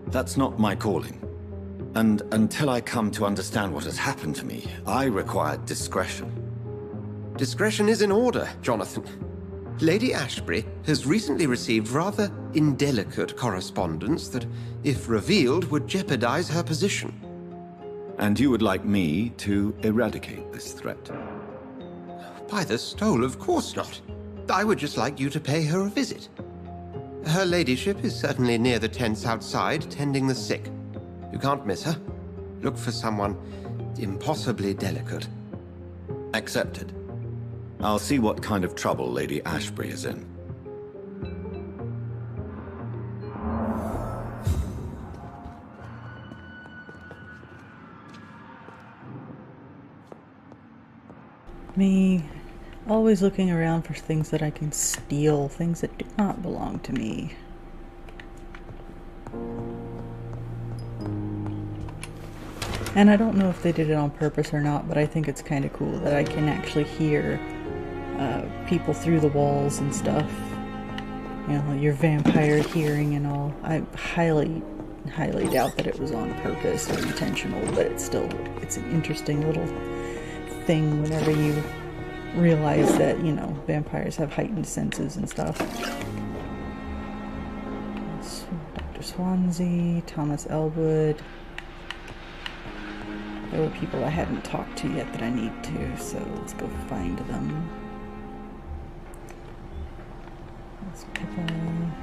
That's not my calling. And until I come to understand what has happened to me, I require discretion. Discretion is in order, Jonathan. Lady Ashbury has recently received rather indelicate correspondence that, if revealed, would jeopardize her position. And you would like me to eradicate this threat? By the stole, of course not. I would just like you to pay her a visit. Her ladyship is certainly near the tents outside, tending the sick. You can't miss her. Look for someone impossibly delicate. Accepted. I'll see what kind of trouble Lady Ashbury is in. Me, always looking around for things that I can steal, things that do not belong to me. And I don't know if they did it on purpose or not, but I think it's kind of cool that I can actually hear people through the walls and stuff. You know, your vampire hearing and all. I highly doubt that it was on purpose or intentional, but it's an interesting little thing whenever you realize that, you know, vampires have heightened senses and stuff. Dr. Swansea, Thomas Elwood. There were people I hadn't talked to yet that I need to, so let's go find them. Let's pick on...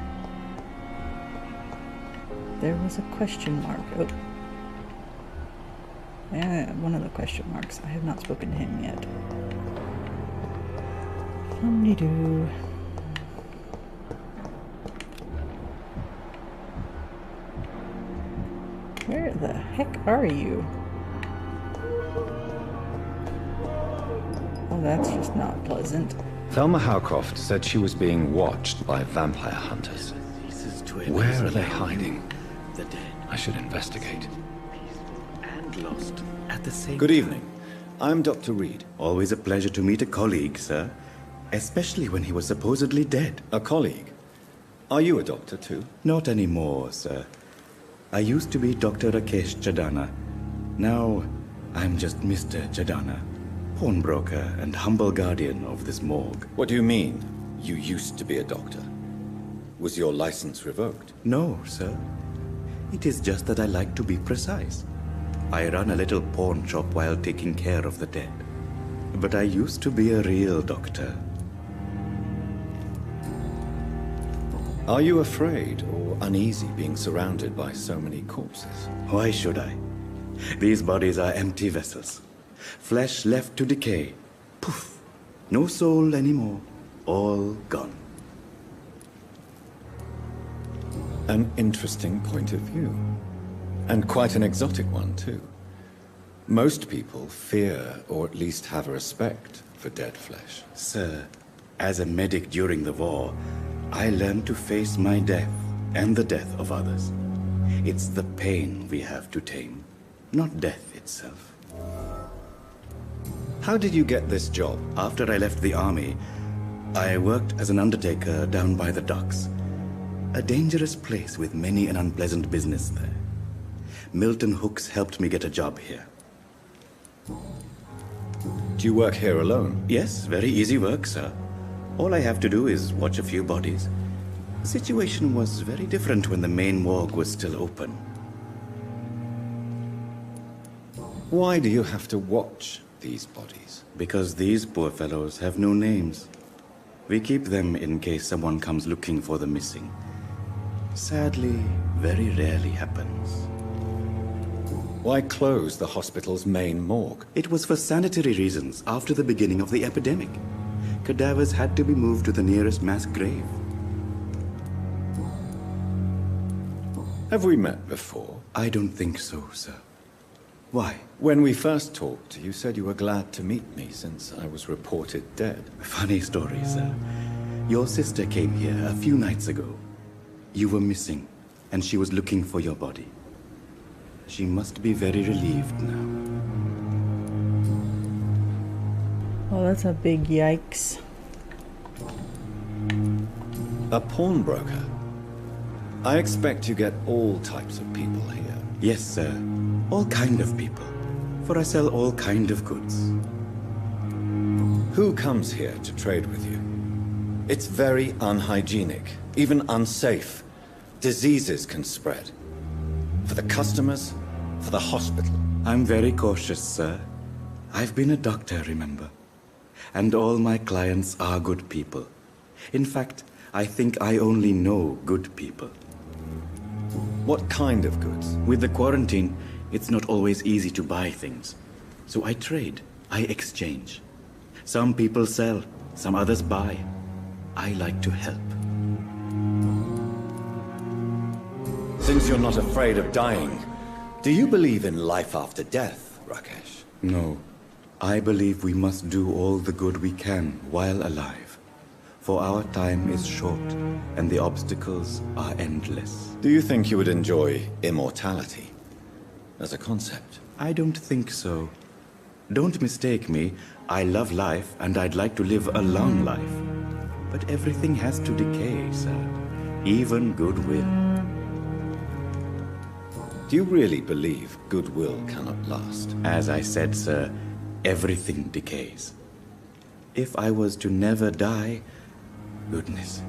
There was a question mark. Oh. Yeah, one of the question marks. I have not spoken to him yet. Doo. Where the heck are you? Oh, that's just not pleasant. Thelma Howcroft said she was being watched by vampire hunters. Where are they hiding? I should investigate. And lost at the same Good evening. I'm Dr. Reed. Always a pleasure to meet a colleague, sir. Especially when he was supposedly dead. A colleague? Are you a doctor too? Not anymore, sir. I used to be Dr. Rakesh Chadana. Now, I'm just Mr. Chadana, pawnbroker and humble guardian of this morgue. What do you mean, you used to be a doctor? Was your license revoked? No, sir. It is just that I like to be precise. I run a little pawn shop while taking care of the dead. But I used to be a real doctor. Are you afraid or uneasy being surrounded by so many corpses? Why should I? These bodies are empty vessels. Flesh left to decay. Poof. No soul anymore. All gone. An interesting point of view. And quite an exotic one, too. Most people fear, or at least have a respect, for dead flesh. Sir, as a medic during the war, I learned to face my death and the death of others. It's the pain we have to tame, not death itself. How did you get this job? After I left the army, I worked as an undertaker down by the docks. A dangerous place with many an unpleasant business there. Milton Hooks helped me get a job here. Do you work here alone? Yes, very easy work, sir. All I have to do is watch a few bodies. The situation was very different when the main morgue was still open. Why do you have to watch these bodies? Because these poor fellows have no names. We keep them in case someone comes looking for the missing. Sadly, very rarely happens. Why close the hospital's main morgue? It was for sanitary reasons after the beginning of the epidemic. Cadavers had to be moved to the nearest mass grave. Have we met before? I don't think so, sir. Why? When we first talked, you said you were glad to meet me since I was reported dead. Funny story, sir. Your sister came here a few nights ago. You were missing, and she was looking for your body. She must be very relieved now. Oh, that's a big yikes. A pawnbroker? I expect you get all types of people here. Yes, sir. All kind of people. For I sell all kind of goods. Who comes here to trade with you? It's very unhygienic, even unsafe. Diseases can spread. For the customers, for the hospital. I'm very cautious, sir. I've been a doctor, remember? And all my clients are good people. In fact, I think I only know good people. What kind of goods? With the quarantine, it's not always easy to buy things. So I trade, I exchange. Some people sell, some others buy. I like to help. Since you're not afraid of dying, do you believe in life after death, Rakesh? No. I believe we must do all the good we can while alive. For our time is short, and the obstacles are endless. Do you think you would enjoy immortality as a concept? I don't think so. Don't mistake me. I love life, and I'd like to live a long life. But everything has to decay, sir. Even goodwill. Do you really believe goodwill cannot last? As I said, sir, everything decays. If I was to never die, goodness,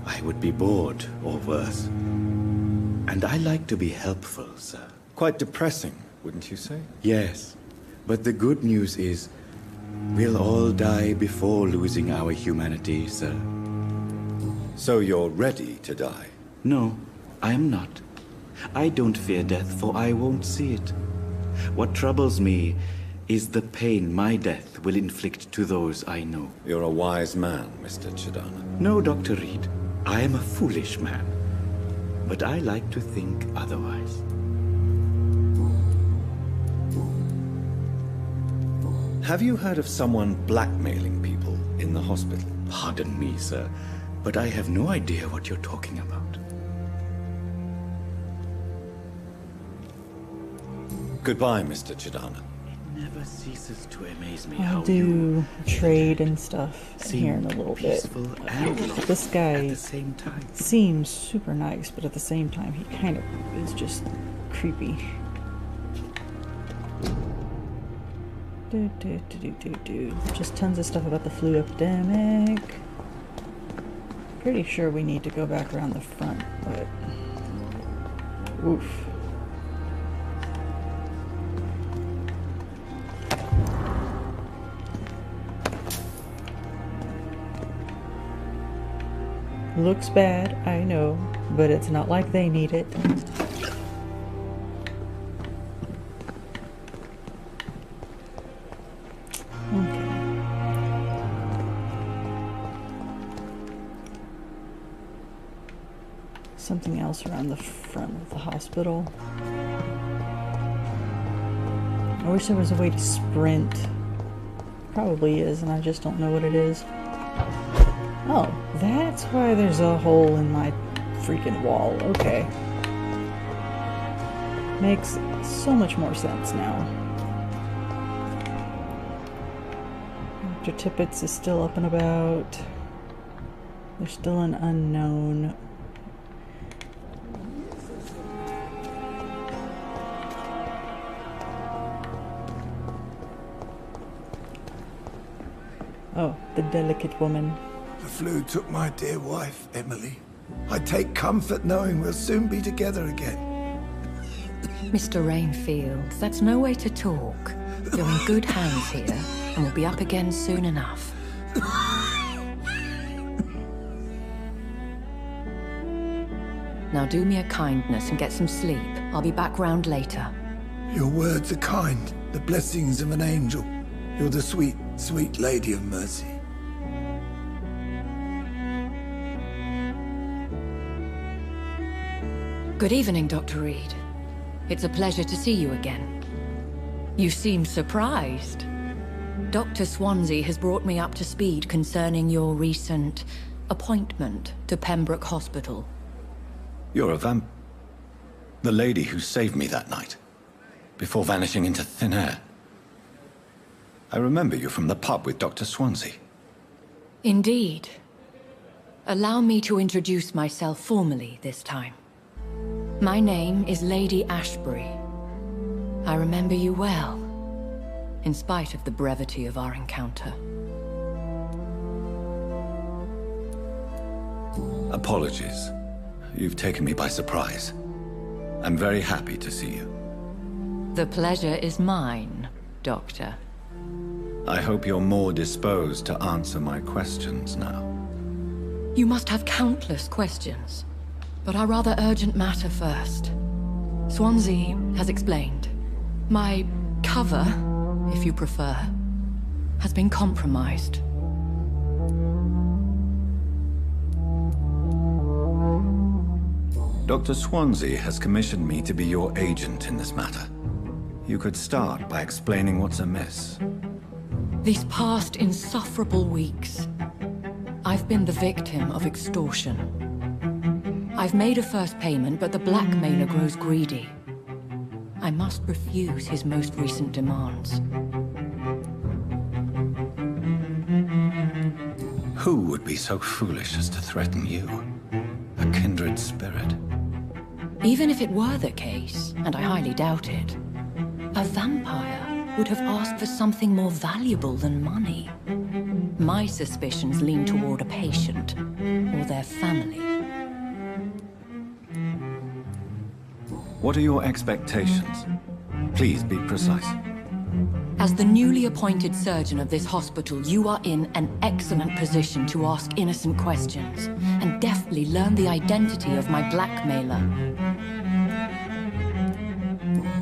I would be bored or worse. And I like to be helpful, sir. Quite depressing, wouldn't you say? Yes, but the good news is, we'll all die before losing our humanity, sir. So you're ready to die? No, I am not. I don't fear death, for I won't see it. What troubles me is the pain my death will inflict to those I know. You're a wise man, Mr. Chadana. No, Dr. Reed. I am a foolish man. But I like to think otherwise. Have you heard of someone blackmailing people in the hospital? Pardon me, sir, but I have no idea what you're talking about. Goodbye, Mr. Chadana. never ceases to amaze me I'll how do trade and stuff here in a little bit. and This guy at the same time. seems super nice, but at the same time, he kind of is just creepy. Just tons of stuff about the flu epidemic. Pretty sure we need to go back around the front, but oof. Looks bad, I know, but it's not like they need it. Okay. Something else around the front of the hospital. I wish there was a way to sprint. Probably is, and I just don't know what it is. Oh, that's why there's a hole in my freaking wall. Okay. Makes so much more sense now. Dr. Tippett is still up and about. There's still an unknown. Oh, the delicate woman. The flu took my dear wife, Emily. I take comfort knowing we'll soon be together again. Mr. Rainfield, that's no way to talk. You're in good hands here, and we'll be up again soon enough. Now do me a kindness and get some sleep. I'll be back round later. Your words are kind, the blessings of an angel. You're the sweet, sweet lady of mercy. Good evening, Dr. Reed. It's a pleasure to see you again. You seem surprised. Dr. Swansea has brought me up to speed concerning your recent appointment to Pembroke Hospital. You're a the lady who saved me that night, before vanishing into thin air. I remember you from the pub with Dr. Swansea. Indeed. Allow me to introduce myself formally this time. My name is Lady Ashbury. I remember you well, in spite of the brevity of our encounter. Apologies. You've taken me by surprise. I'm very happy to see you. The pleasure is mine, Doctor. I hope you're more disposed to answer my questions now. You must have countless questions, but our rather urgent matter first. Swansea has explained. My cover, if you prefer, has been compromised. Dr. Swansea has commissioned me to be your agent in this matter. You could start by explaining what's amiss. These past insufferable weeks, I've been the victim of extortion. I've made a first payment, but the blackmailer grows greedy. I must refuse his most recent demands. Who would be so foolish as to threaten you? A kindred spirit. Even if it were the case, and I highly doubt it, a vampire would have asked for something more valuable than money. My suspicions lean toward a patient, or their family. What are your expectations? Please be precise. As the newly appointed surgeon of this hospital, you are in an excellent position to ask innocent questions, and deftly learn the identity of my blackmailer.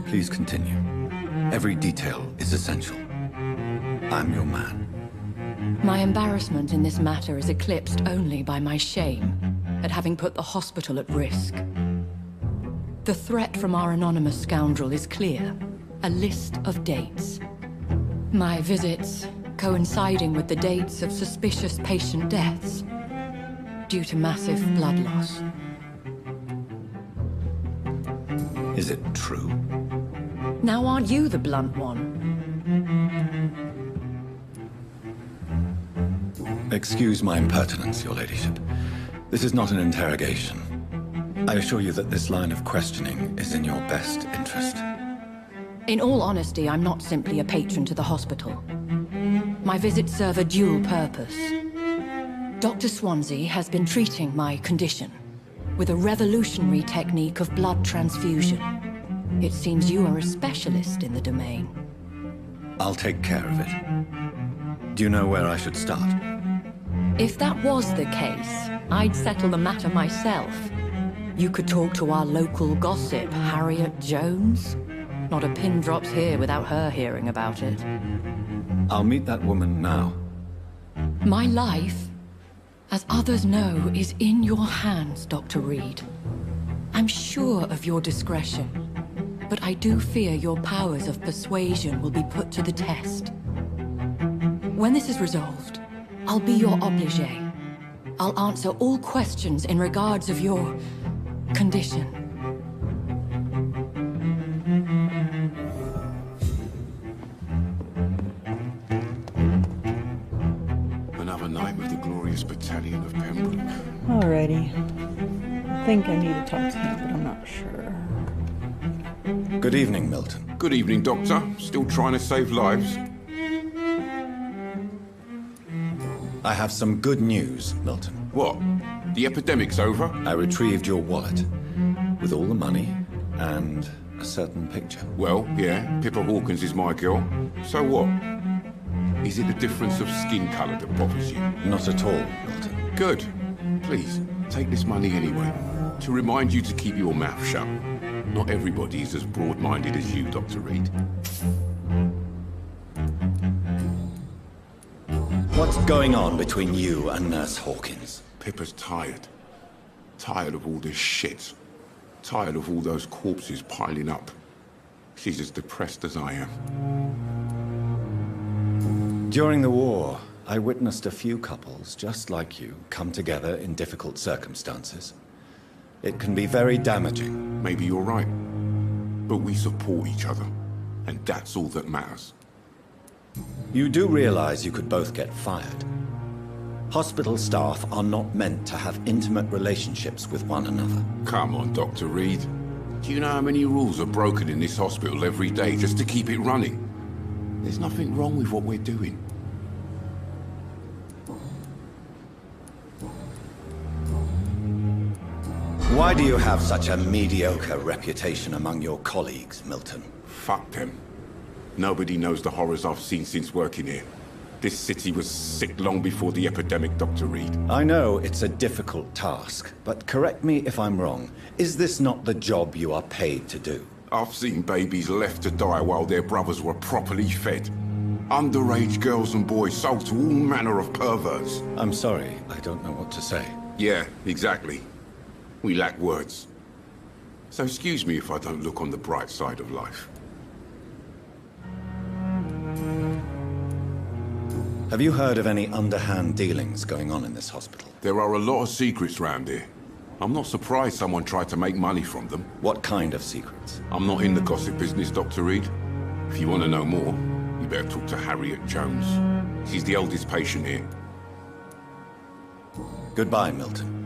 Please continue. Every detail is essential. I'm your man. My embarrassment in this matter is eclipsed only by my shame at having put the hospital at risk. The threat from our anonymous scoundrel is clear. A list of dates. My visits coinciding with the dates of suspicious patient deaths due to massive blood loss. Is it true? Now aren't you the blunt one? Excuse my impertinence, Your Ladyship. This is not an interrogation. I assure you that this line of questioning is in your best interest. In all honesty, I'm not simply a patron to the hospital. My visits serve a dual purpose. Dr. Swansea has been treating my condition with a revolutionary technique of blood transfusion. It seems you are a specialist in the domain. I'll take care of it. Do you know where I should start? If that was the case, I'd settle the matter myself. You could talk to our local gossip, Harriet Jones. Not a pin drops here without her hearing about it. I'll meet that woman now. My life, as others know, is in your hands, Dr. Reed. I'm sure of your discretion, but I do fear your powers of persuasion will be put to the test. When this is resolved, I'll be your obligé. I'll answer all questions in regards of your condition. Another night with the glorious battalion of Pembroke. Alrighty. I think I need to talk to him, but I'm not sure. Good evening, Milton. Good evening, Doctor. Still trying to save lives? I have some good news, Milton. What? The epidemic's over? I retrieved your wallet, with all the money, and a certain picture. Well, yeah, Pippa Hawkins is my girl. So what? Is it the difference of skin colour that bothers you? Not at all, Milton. Good. Please, take this money anyway. To remind you to keep your mouth shut. Not everybody is as broad-minded as you, Dr. Reed. What's going on between you and Nurse Hawkins? Pippa's tired. Tired of all this shit. Tired of all those corpses piling up. She's as depressed as I am. During the war, I witnessed a few couples, just like you, come together in difficult circumstances. It can be very damaging. Maybe you're right. But we support each other. And that's all that matters. You do realize you could both get fired. Hospital staff are not meant to have intimate relationships with one another. Come on, Dr. Reed. Do you know how many rules are broken in this hospital every day just to keep it running? There's nothing wrong with what we're doing. Why do you have such a mediocre reputation among your colleagues, Milton? Fuck them. Nobody knows the horrors I've seen since working here. This city was sick long before the epidemic, Dr. Reed. I know it's a difficult task, but correct me if I'm wrong. Is this not the job you are paid to do? I've seen babies left to die while their brothers were properly fed. Underage girls and boys sold to all manner of perverts. I'm sorry, I don't know what to say. Yeah, exactly. We lack words. So excuse me if I don't look on the bright side of life. Have you heard of any underhand dealings going on in this hospital? There are a lot of secrets round here. I'm not surprised someone tried to make money from them. What kind of secrets? I'm not in the gossip business, Dr. Reed. If you want to know more, you better talk to Harriet Jones. She's the oldest patient here. Goodbye, Milton.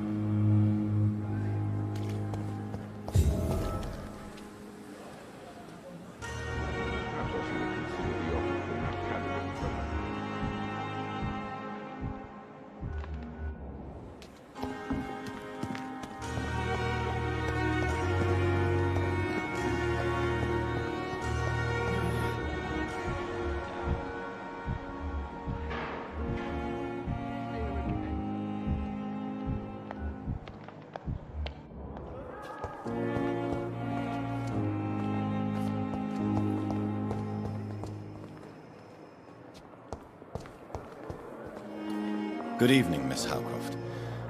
Good evening, Miss Howcroft.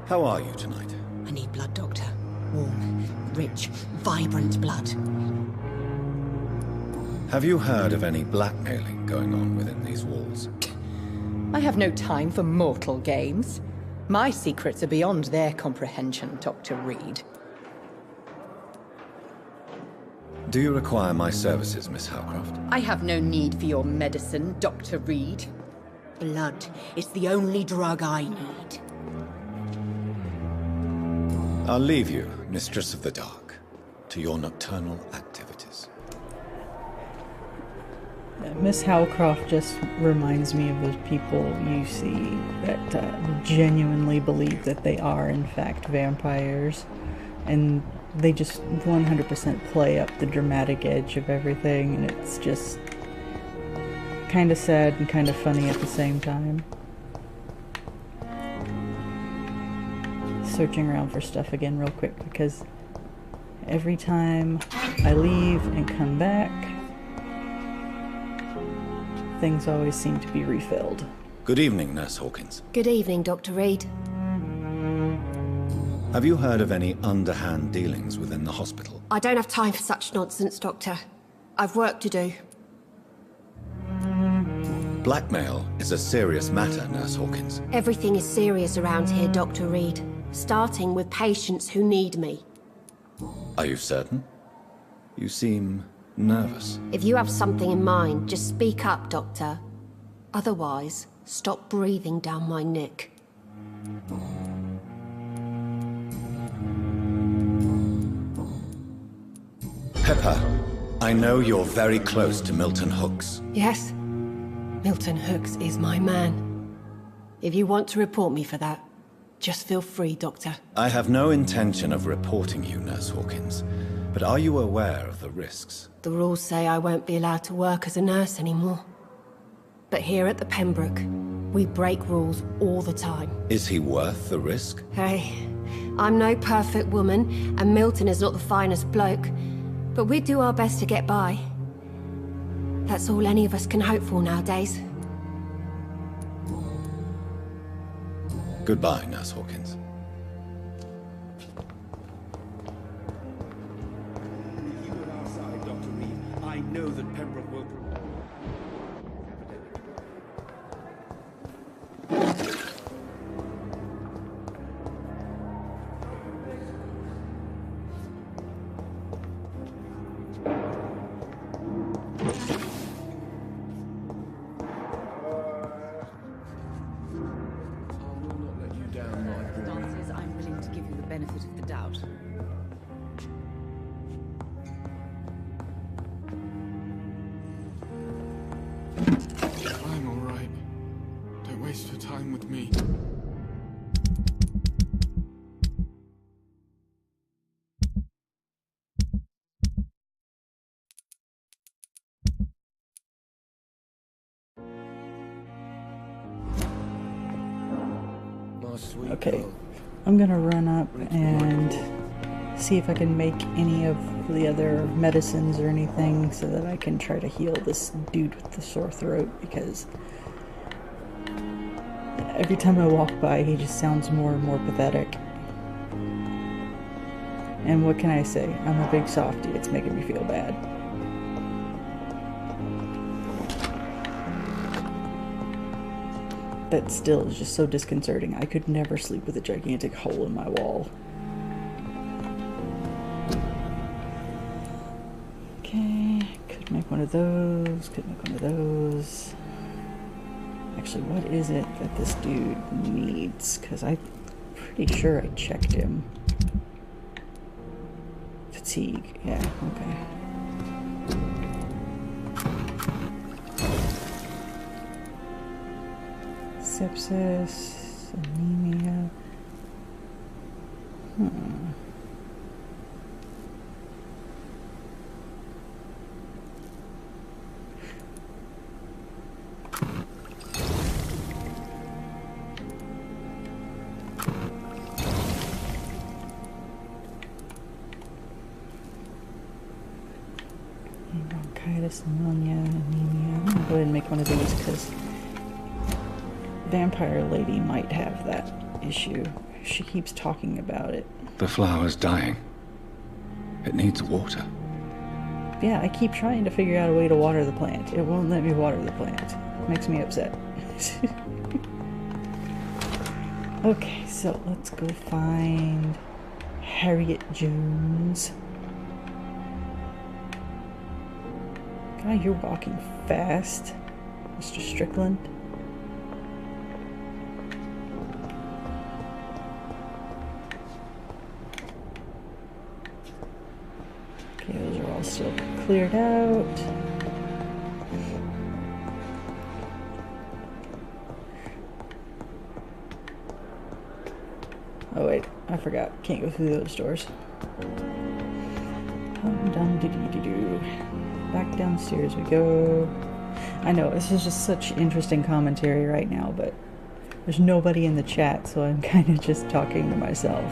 How are you tonight? I need blood, Doctor. Warm, rich, vibrant blood. Have you heard of any blackmailing going on within these walls? I have no time for mortal games. My secrets are beyond their comprehension, Dr. Reed. Do you require my services, Miss Howcroft? I have no need for your medicine, Dr. Reed. Blood is the only drug I need. I'll leave you, Mistress of the Dark, to your nocturnal activities. Miss Howcroft just reminds me of those people you see that genuinely believe that they are, in fact, vampires. And they just 100% play up the dramatic edge of everything, and it's just kind of sad and kind of funny at the same time. Searching around for stuff again real quick, because every time I leave and come back, things always seem to be refilled. Good evening, Nurse Hawkins. Good evening, Dr. Reed. Have you heard of any underhand dealings within the hospital? I don't have time for such nonsense, Doctor. I've work to do. Blackmail is a serious matter, Nurse Hawkins. Everything is serious around here, Dr. Reed. Starting with patients who need me. Are you certain? You seem nervous. If you have something in mind, just speak up, Doctor. Otherwise, stop breathing down my neck. Pepper, I know you're very close to Milton Hooks. Yes, Milton Hooks is my man. If you want to report me for that, just feel free, Doctor. I have no intention of reporting you, Nurse Hawkins, but are you aware of the risks? The rules say I won't be allowed to work as a nurse anymore. But here at the Pembroke, we break rules all the time. Is he worth the risk? Hey, I'm no perfect woman, and Milton is not the finest bloke, but we do our best to get by. That's all any of us can hope for nowadays. Goodbye, Nurse Hawkins. You at our side, Dr. Reed. I know that Pembroke will... I'm willing to give you the benefit of the doubt. I'm all right. Don't waste your time with me. Okay, I'm gonna run up and see if I can make any of the other medicines or anything so that I can try to heal this dude with the sore throat, because every time I walk by he just sounds more and more pathetic. And what can I say? I'm a big softie, it's making me feel bad. That still is just so disconcerting. I could never sleep with a gigantic hole in my wall. Okay, could make one of those, could make one of those. Actually, what is it that this dude needs? Because I'm pretty sure I checked him. Fatigue, yeah, okay. Sepsis, anemia. Bronchitis, pneumonia, anemia. I'm gonna go ahead and make one of these because Vampire Lady might have that issue. She keeps talking about it. The flower's dying. It needs water. Yeah, I keep trying to figure out a way to water the plant. It won't let me water the plant. It makes me upset. Okay, so let's go find Harriet Jones. God, you're walking fast, Mr. Strickland. Okay, those are all still cleared out. Oh wait, I forgot. Can't go through those doors. Back downstairs we go. I know, this is just such interesting commentary right now, but there's nobody in the chat, so I'm kind of just talking to myself.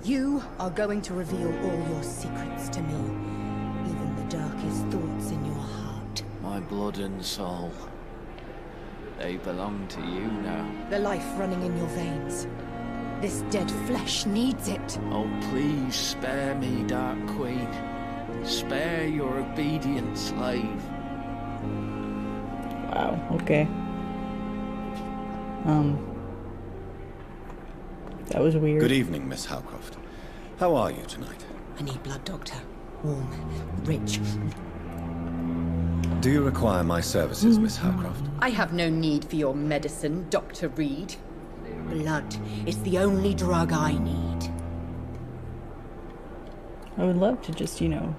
You are going to reveal all your secrets to me, even the darkest thoughts in your heart. My blood and soul. They belong to you now. The life running in your veins. This dead flesh needs it. Oh, please spare me, Dark Queen. Spare your obedient slave. Wow, okay. That was weird. Good evening, Miss Howcroft. How are you tonight? I need blood, Doctor. Warm, rich. Do you require my services, Miss Howcroft? I have no need for your medicine, Dr. Reed. Blood is the only drug I need. I would love to just, you know,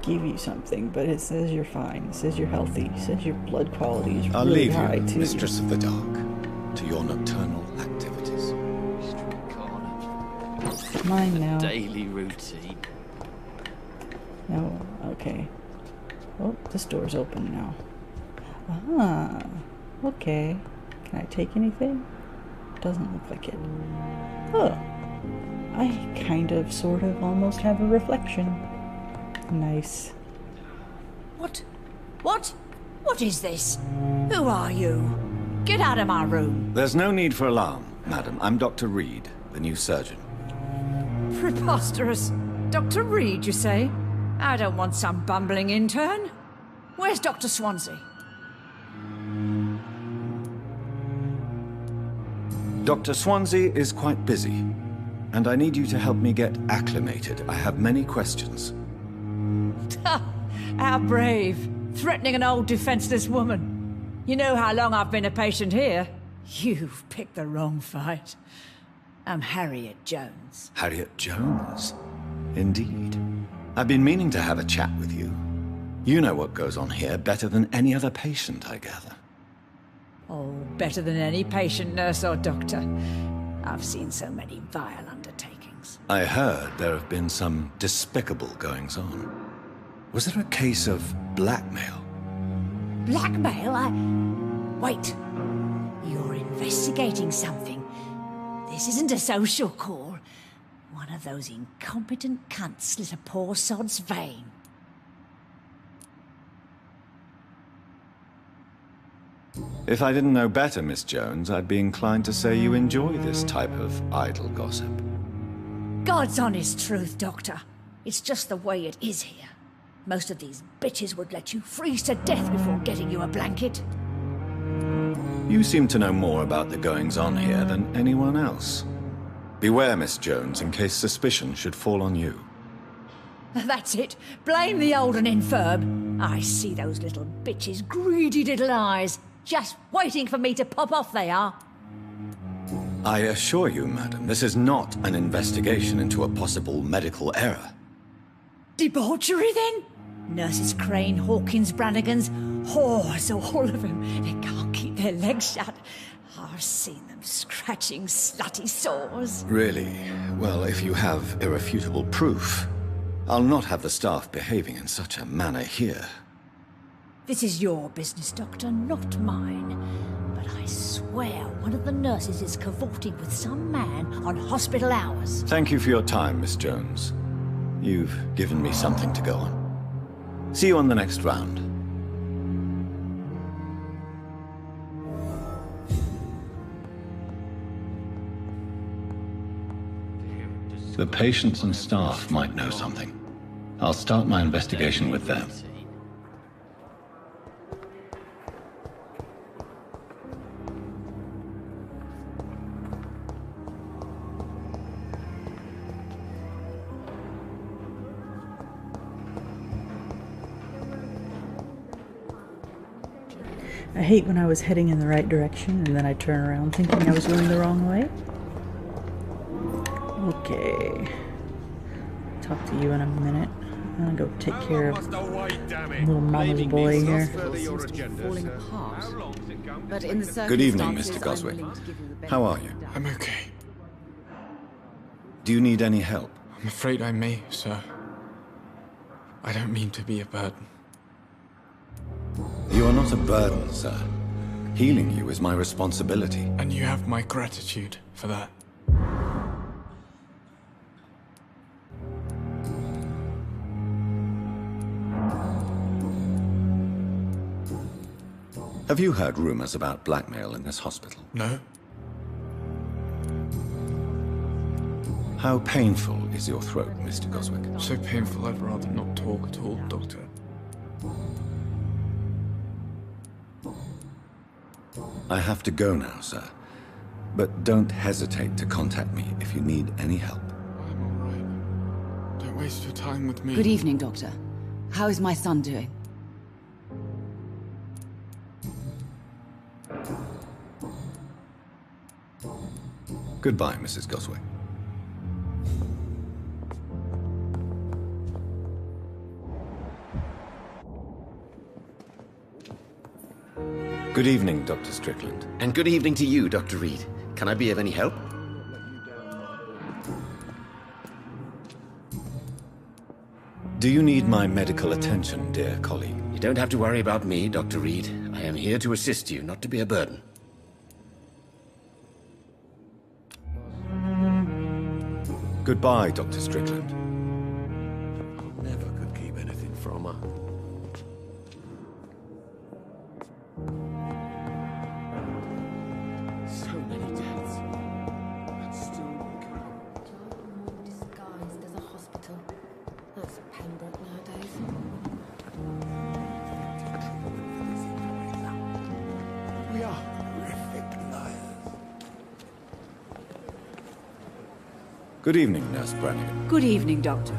give you something, but it says you're fine. It says you're healthy. It says your blood quality is I'll really leave high, you, too. Mistress of the Dark, to your nocturnal activities. Mine now. Daily routine. No, okay. Oh, this door's open now. Ah, okay. Can I take anything? Doesn't look like it. Oh, I kind of, sort of, almost have a reflection. Nice. What? What is this? Who are you? Get out of my room. There's no need for alarm, madam. I'm Dr. Reed, the new surgeon. Preposterous. Dr. Reed, you say? I don't want some bumbling intern. Where's Dr. Swansea? Dr. Swansea is quite busy, and I need you to help me get acclimated. I have many questions. How brave. Threatening an old defenseless woman. You know how long I've been a patient here? You've picked the wrong fight. I'm Harriet Jones. Harriet Jones? Indeed. I've been meaning to have a chat with you. You know what goes on here better than any other patient, I gather. Oh, better than any patient, nurse or doctor. I've seen so many vile undertakings. I heard there have been some despicable goings-on. Was there a case of blackmail? Blackmail? Wait. You're investigating something. This isn't a social call. One of those incompetent cunts slit a poor sod's vein. If I didn't know better, Miss Jones, I'd be inclined to say you enjoy this type of idle gossip. God's honest truth, Doctor. It's just the way it is here. Most of these bitches would let you freeze to death before getting you a blanket. You seem to know more about the goings-on here than anyone else. Beware, Miss Jones, in case suspicion should fall on you. That's it. Blame the old and infirm. I see those little bitches' greedy little eyes. Just waiting for me to pop off, they are. I assure you, madam, this is not an investigation into a possible medical error. Debauchery, then? Nurses Crane, Hawkins, Brannigans, whores, all of them. They can't keep their legs shut. I've seen them scratching slutty sores. Really? Well, if you have irrefutable proof, I'll not have the staff behaving in such a manner here. This is your business, Doctor, not mine. But I swear one of the nurses is cavorting with some man on hospital hours. Thank you for your time, Miss Jones. You've given me something to go on. See you on the next round. The patients and staff might know something. I'll start my investigation with them. I hate when I was heading in the right direction and then I turn around thinking I was going the wrong way. Okay. Talk to you in a minute. I'm gonna go take care of little mama's boy here. Falling apart. But in the Good evening, Mr. Goswick. How are you? I'm okay. Do you need any help? I'm afraid I may, sir. I don't mean to be a burden. You are not a burden, sir. Healing you is my responsibility. And you have my gratitude for that. Have you heard rumors about blackmail in this hospital? No. How painful is your throat, Mr. Goswick? So painful I'd rather not talk at all, Doctor. I have to go now, sir. But don't hesitate to contact me if you need any help. I'm all right. Don't waste your time with me. Good evening, Doctor. How is my son doing? Goodbye, Mrs. Goswick. Good evening, Dr. Strickland. And good evening to you, Dr. Reed. Can I be of any help? Do you need my medical attention, dear colleague? You don't have to worry about me, Dr. Reed. I am here to assist you, not to be a burden. Goodbye, Dr. Strickland. Never could keep anything from her. So many deaths. And still disguised as a hospital. That's Pembroke nowadays. We are horrific liars. Good evening, Nurse Brannigan. Good evening, Doctor.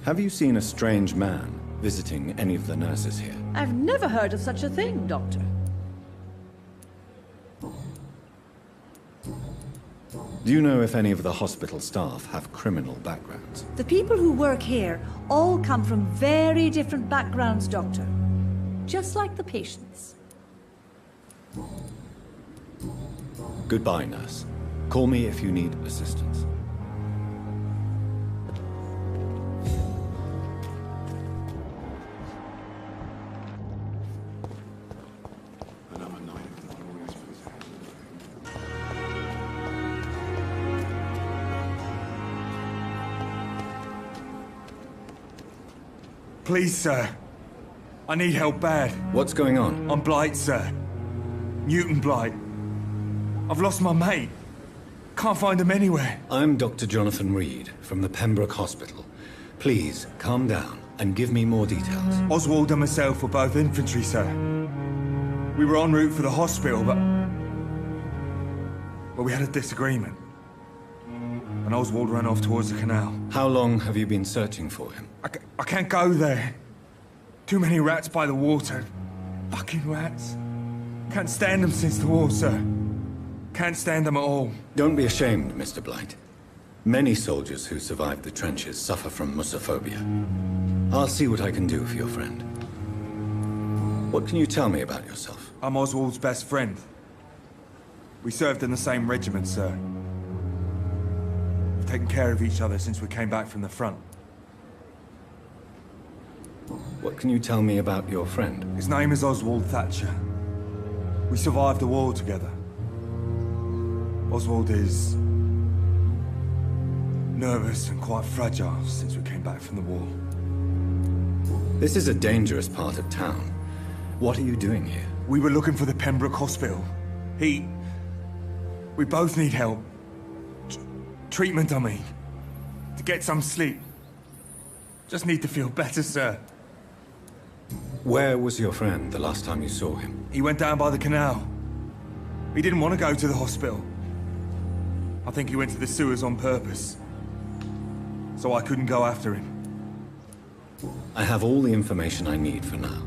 Have you seen a strange man visiting any of the nurses here? I've never heard of such a thing, Doctor. Do you know if any of the hospital staff have criminal backgrounds? The people who work here all come from very different backgrounds, Doctor. Just like the patients. Goodbye, nurse. Call me if you need assistance. Please, sir. I need help bad. What's going on? I'm Blight, sir. Newton Blight. I've lost my mate. Can't find him anywhere. I'm Dr. Jonathan Reed from the Pembroke Hospital. Please, calm down and give me more details. Oswald and myself were both infantry, sir. We were en route for the hospital, but we had a disagreement. And Oswald ran off towards the canal. How long have you been searching for him? I can't go there. Too many rats by the water. Fucking rats. Can't stand them since the war, sir. Can't stand them at all. Don't be ashamed, Mr. Blight. Many soldiers who survived the trenches suffer from musophobia. I'll see what I can do for your friend. What can you tell me about yourself? I'm Oswald's best friend. We served in the same regiment, sir. We've taken care of each other since we came back from the front. What can you tell me about your friend? His name is Oswald Thatcher. We survived the war together. Oswald is nervous and quite fragile since we came back from the war. This is a dangerous part of town. What are you doing here? We were looking for the Pembroke Hospital. We both need help. Treatment, I mean. To get some sleep. Just need to feel better, sir. Where was your friend the last time you saw him? He went down by the canal. He didn't want to go to the hospital. I think he went to the sewers on purpose. So I couldn't go after him. I have all the information I need for now.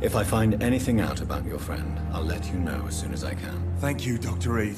If I find anything out about your friend, I'll let you know as soon as I can. Thank you, Dr. Reed.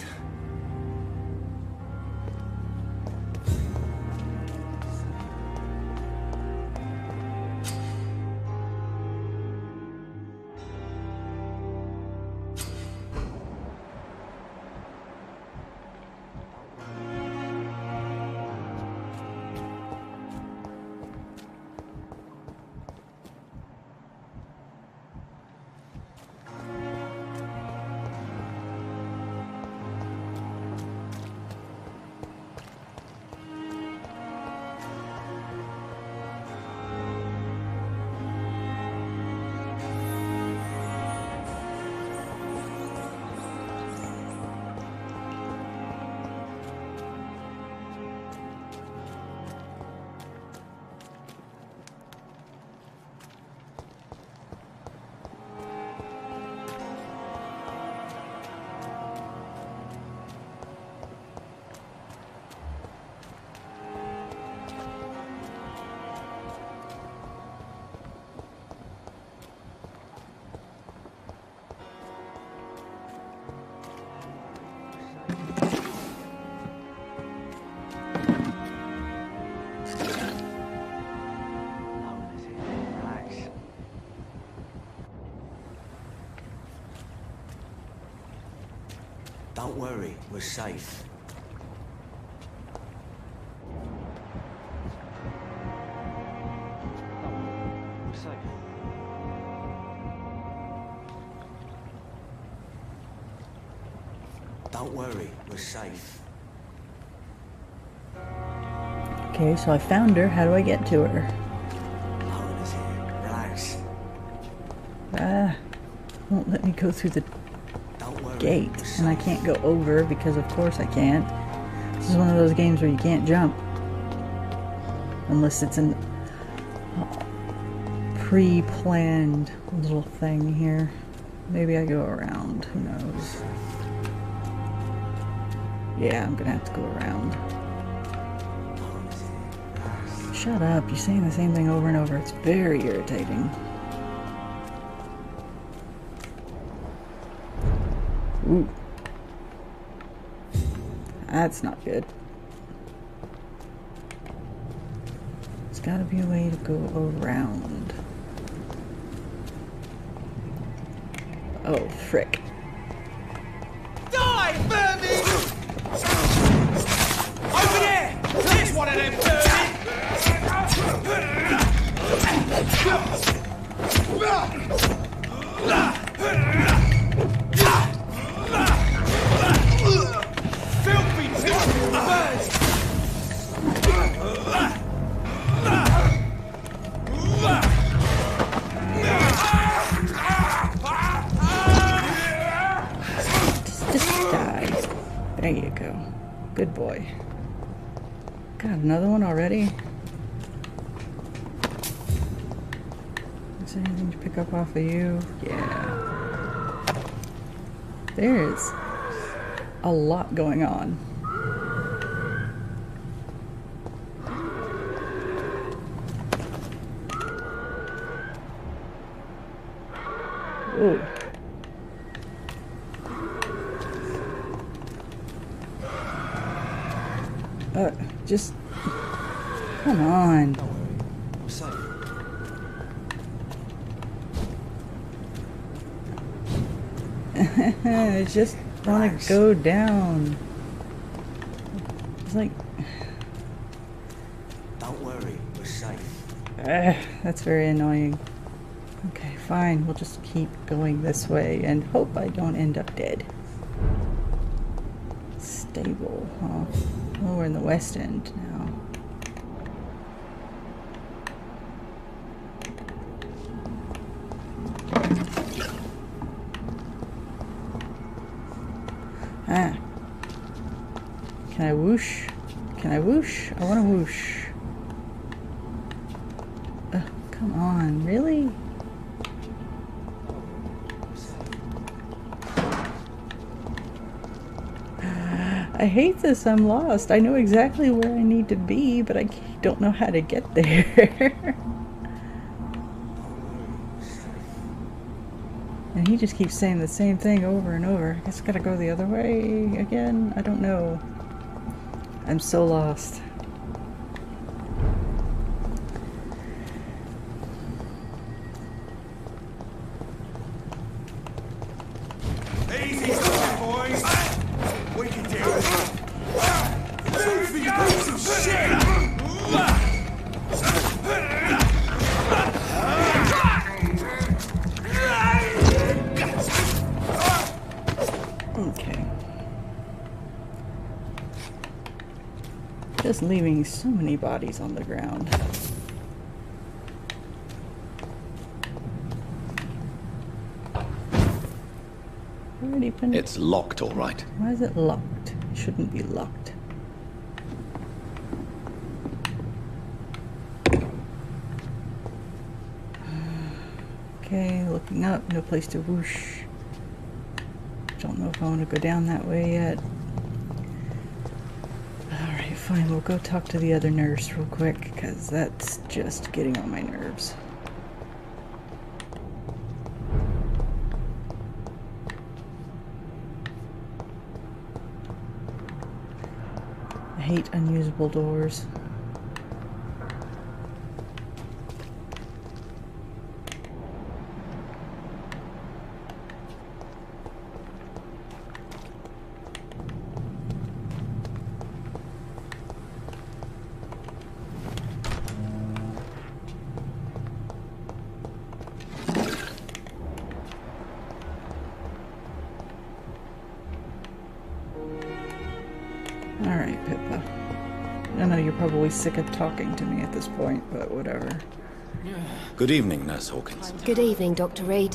Don't worry, we're safe. We're safe. Don't worry, we're safe. Okay, so I found her. How do I get to her? Helen is here. Relax. Ah, won't let me go through the gate, and I can't go over because of course I can't. This is one of those games where you can't jump unless it's a pre-planned little thing here. Maybe I go around, who knows. Yeah, I'm gonna have to go around. Shut up, you're saying the same thing over and over. It's very irritating. Ooh. That's not good. There's gotta be a way to go around. Oh, frick. Die, vermin! Over there! There's one of them filthy birds! Just die. There you go. Good boy. Got another one already? Is there anything to pick up off of you? Yeah. There's a lot going on. Ooh. Just come on. We're safe. I just want to go down. It's like, don't worry, we're safe. That's very annoying. Okay, fine. We'll just keep going this way and hope I don't end up dead. Stable, huh? Oh, we're in the West End now. Ah. Can I whoosh? Can I whoosh? I want to whoosh. Come on, really? I hate this, I'm lost. I know exactly where I need to be, but I don't know how to get there. And he just keeps saying the same thing over and over. I guess I gotta go the other way again? I don't know. I'm so lost. Easy, boys. We can do it. Shit! Okay. Just leaving so many bodies on the ground. It's locked, all right. Why is it locked? It shouldn't be locked. Okay, looking up, no place to whoosh. Don't know if I want to go down that way yet. Alright, fine, we'll go talk to the other nurse real quick, because that's just getting on my nerves. I hate unusable doors. Alright, Pippa. I know you're probably sick of talking to me at this point, but whatever. Good evening, Nurse Hawkins. Good evening, Dr. Reed.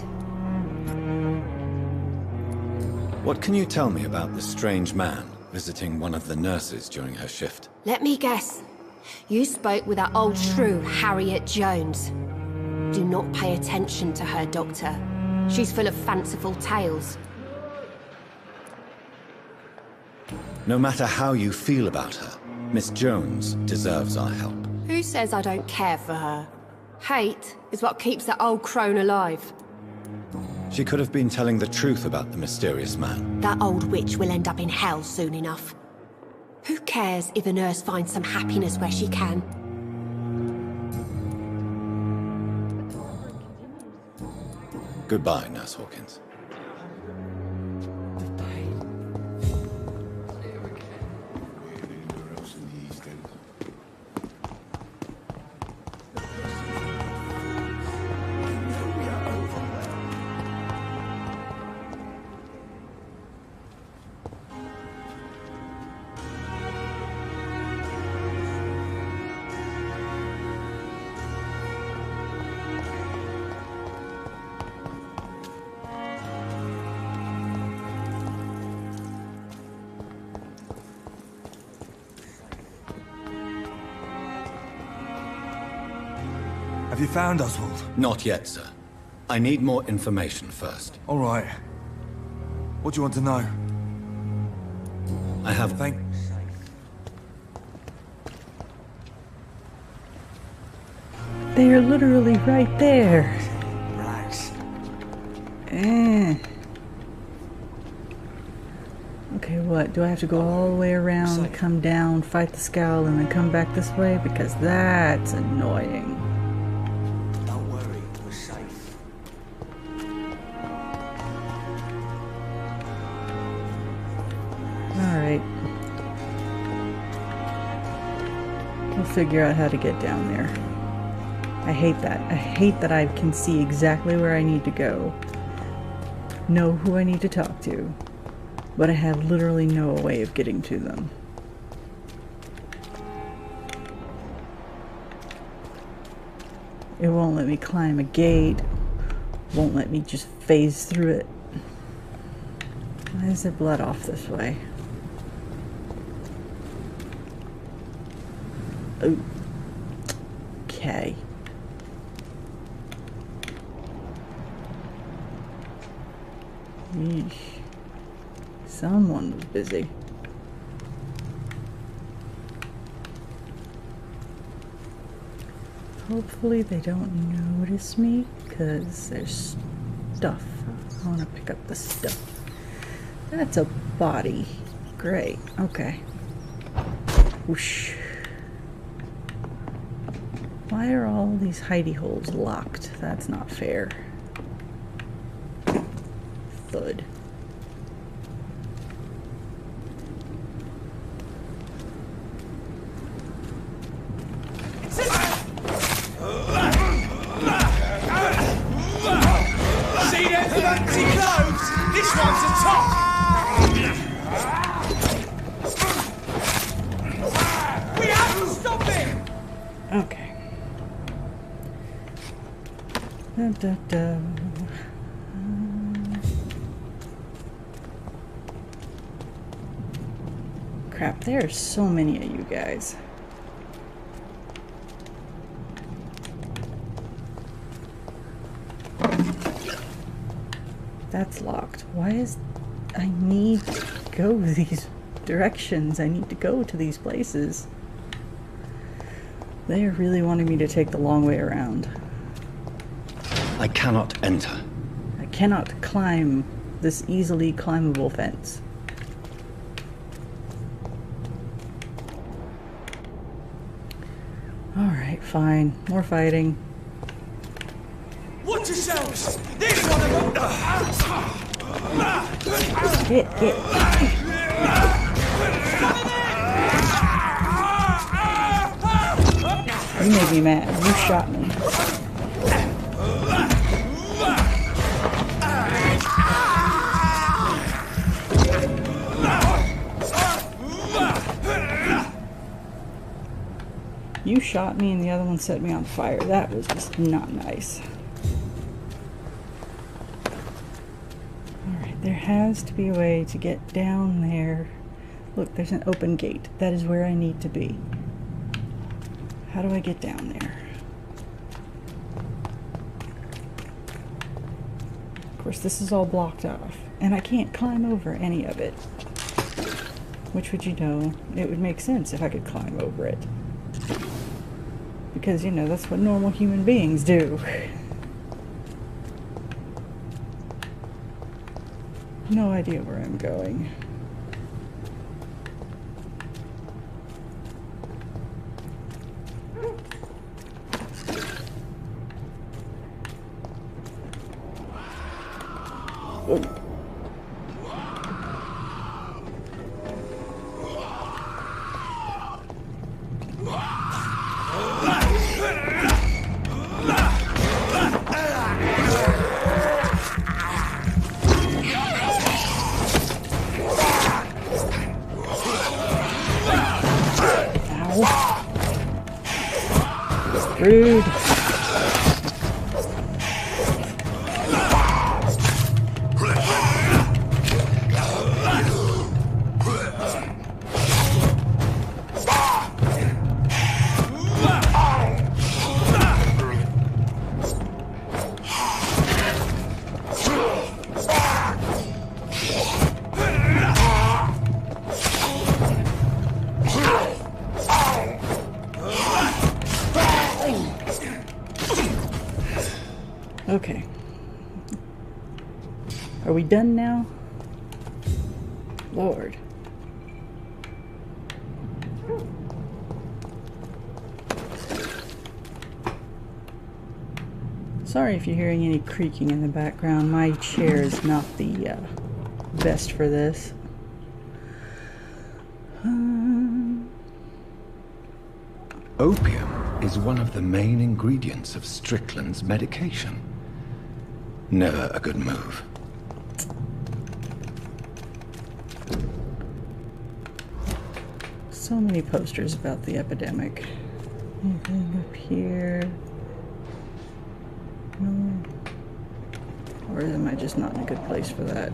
What can you tell me about this strange man visiting one of the nurses during her shift? Let me guess. You spoke with that old shrew, Harriet Jones. Do not pay attention to her, Doctor. She's full of fanciful tales. No matter how you feel about her, Miss Jones deserves our help. Who says I don't care for her? Hate is what keeps that old crone alive. She could have been telling the truth about the mysterious man. That old witch will end up in hell soon enough. Who cares if a nurse finds some happiness where she can? Goodbye, Nurse Hawkins. Have you found Oswald? Not yet, sir. I need more information first. All right. What do you want to know? I have... They are literally right there. Relax. Okay, what? Do I have to go all the way around, come down, fight the scowl, and then come back this way? Because that's annoying. Don't worry, we're safe. Alright. We'll figure out how to get down there. I hate that. I hate that I can see exactly where I need to go. Know who I need to talk to. But I have literally no way of getting to them. It won't let me climb a gate. Won't let me just phase through it. Why is there blood off this way? Oh. Okay. Yeesh. Someone was busy. Hopefully they don't notice me, because there's stuff I want to pick up the stuff. That's a body. Great. Okay. Whoosh. Why are all these hidey holes locked? That's not fair. Thud. See them fancy clothes? This one's a top! We have to stop him! Okay. Da, da, da. Crap, there are so many of you guys. That's locked. Why is... I need to go these directions. I need to go to these places. They are really wanting me to take the long way around. I cannot enter. I cannot climb this easily climbable fence. Alright, fine. More fighting. Watch yourselves! This one of them! Get. You made me mad. You shot me. You shot me and the other one set me on fire. That was just not nice. Alright, there has to be a way to get down there. Look, there's an open gate. That is where I need to be. How do I get down there? Of course, this is all blocked off. And I can't climb over any of it. Which would you know, it would make sense if I could climb over it. Because, you know, that's what normal human beings do. No idea where I'm going. Oh. Rude. Okay. Are we done now? Lord. Sorry if you're hearing any creaking in the background. My chair is not the best for this. Opium is one of the main ingredients of Strickland's medication. Never a good move. So many posters about the epidemic. Anything up here? No. Or am I just not in a good place for that?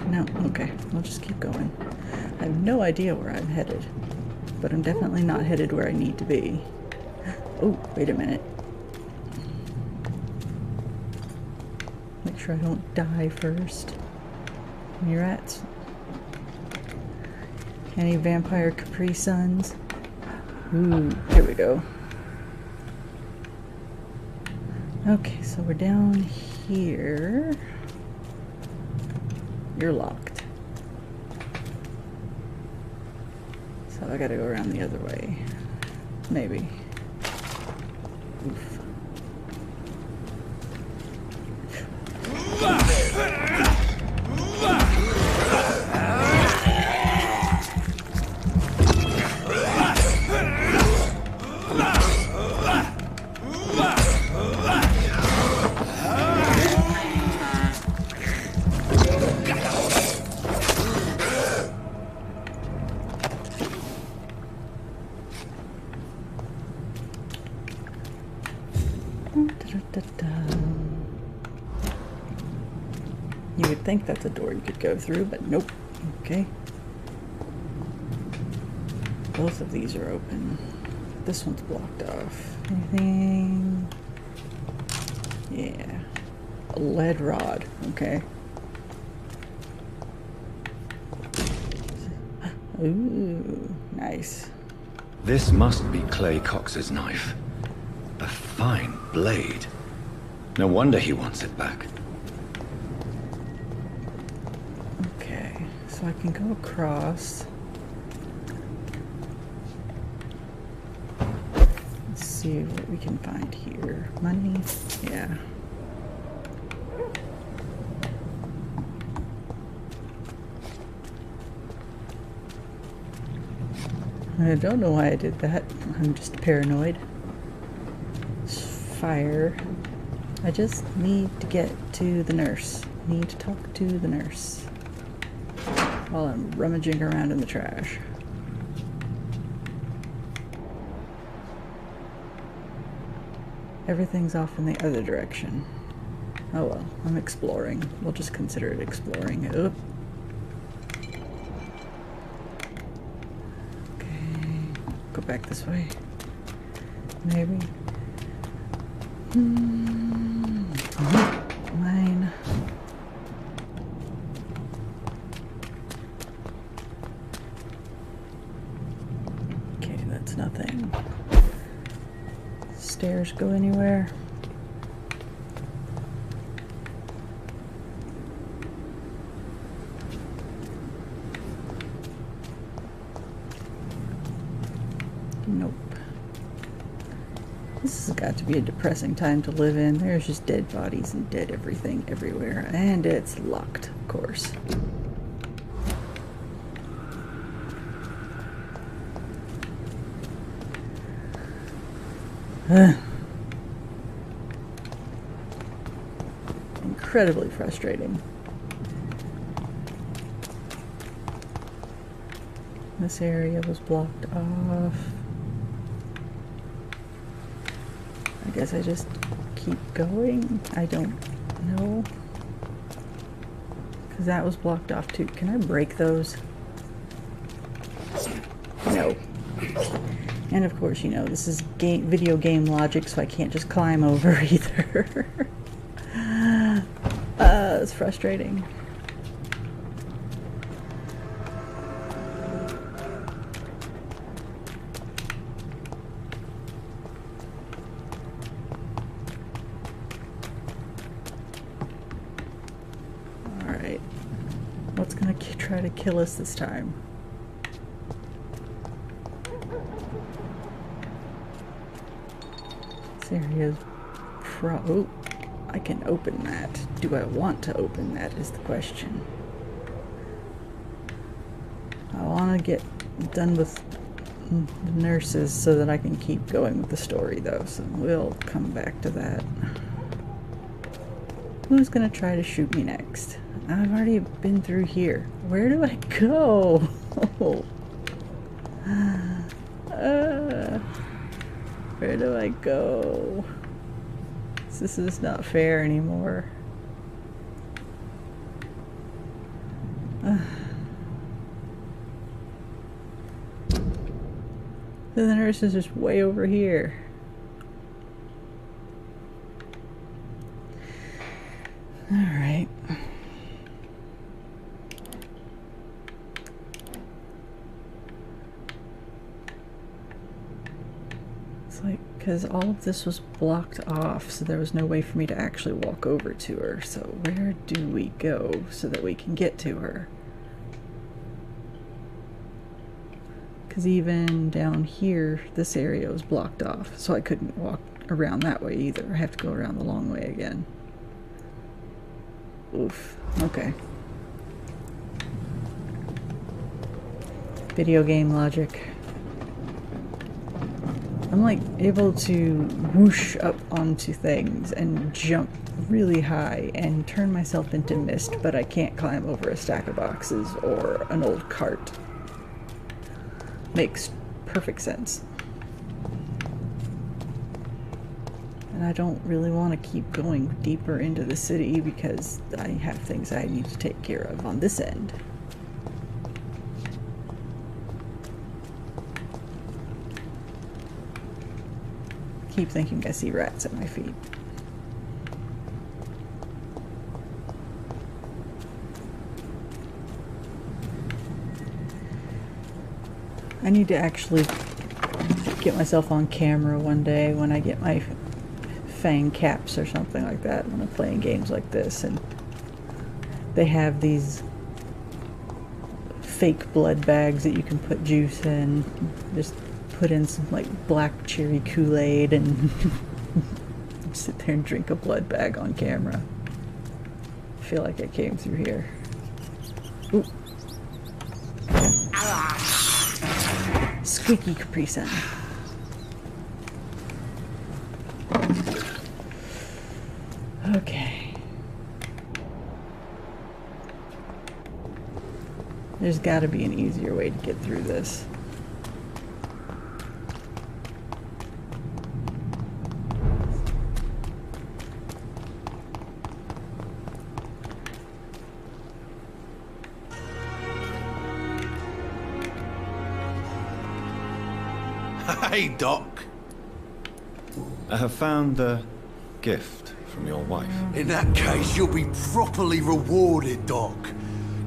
No, okay. I'll just keep going. I have no idea where I'm headed. But I'm definitely not headed where I need to be. Oh, wait a minute. Make sure I don't die first. Any rats? Any vampire Capri Suns? Ooh, here we go. Okay, so we're down here. You're locked. So I gotta go around the other way. Maybe. Oof. You would think that's a door you could go through, but nope. Okay. Both of these are open. This one's blocked off. Anything? Yeah. A lead rod. Okay. Ooh, nice. This must be Clay Cox's knife. A fine blade. No wonder he wants it back. Okay, so I can go across. Let's see what we can find here. Money? Yeah. I don't know why I did that. I'm just paranoid. Fire. I just need to get to the nurse. Need to talk to the nurse while I'm rummaging around in the trash. Everything's off in the other direction. Oh well, I'm exploring. We'll just consider it exploring. Oop. Go back this way. Maybe. Mine. Okay, that's nothing. Stairs go anywhere? Nope. This has got to be a depressing time to live in. There's just dead bodies and dead everything everywhere. And it's locked, of course. Incredibly frustrating. This area was blocked off. I guess I just keep going. I don't know. Because that was blocked off too. Can I break those? No. And of course, you know, this is video game logic, so I can't just climb over either. It's frustrating. Alright. What's gonna try to kill us this time? This area's oh, I can open that. Do I want to open that is the question. I want to get done with the nurses so that I can keep going with the story though, so we'll come back to that. Who's gonna try to shoot me next? I've already been through here. Where do I go? Where do I go? This is not fair anymore. The nurse is just way over here. All right. It's like, Because all of this was blocked off, so there was no way for me to actually walk over to her. So where do we go so that we can get to her? Because even down here, this area was blocked off, so I couldn't walk around that way either. I have to go around the long way again. Oof. Okay. Video game logic. I'm like able to whoosh up onto things and jump really high and turn myself into mist, but I can't climb over a stack of boxes or an old cart. Makes perfect sense. And I don't really want to keep going deeper into the city because I have things I need to take care of on this end. Keep thinking I see rats at my feet. I need to actually get myself on camera one day when I get my fang caps or something like that when I'm playing games like this, and they have these fake blood bags that you can put juice in. Just put in some like black cherry Kool-Aid and sit there and drink a blood bag on camera. I feel like I came through here. Ooh. Squeaky Capri Sun. Okay. There's got to be an easier way to get through this. Hey, Doc. I have found the gift from your wife. In that case, you'll be properly rewarded, Doc.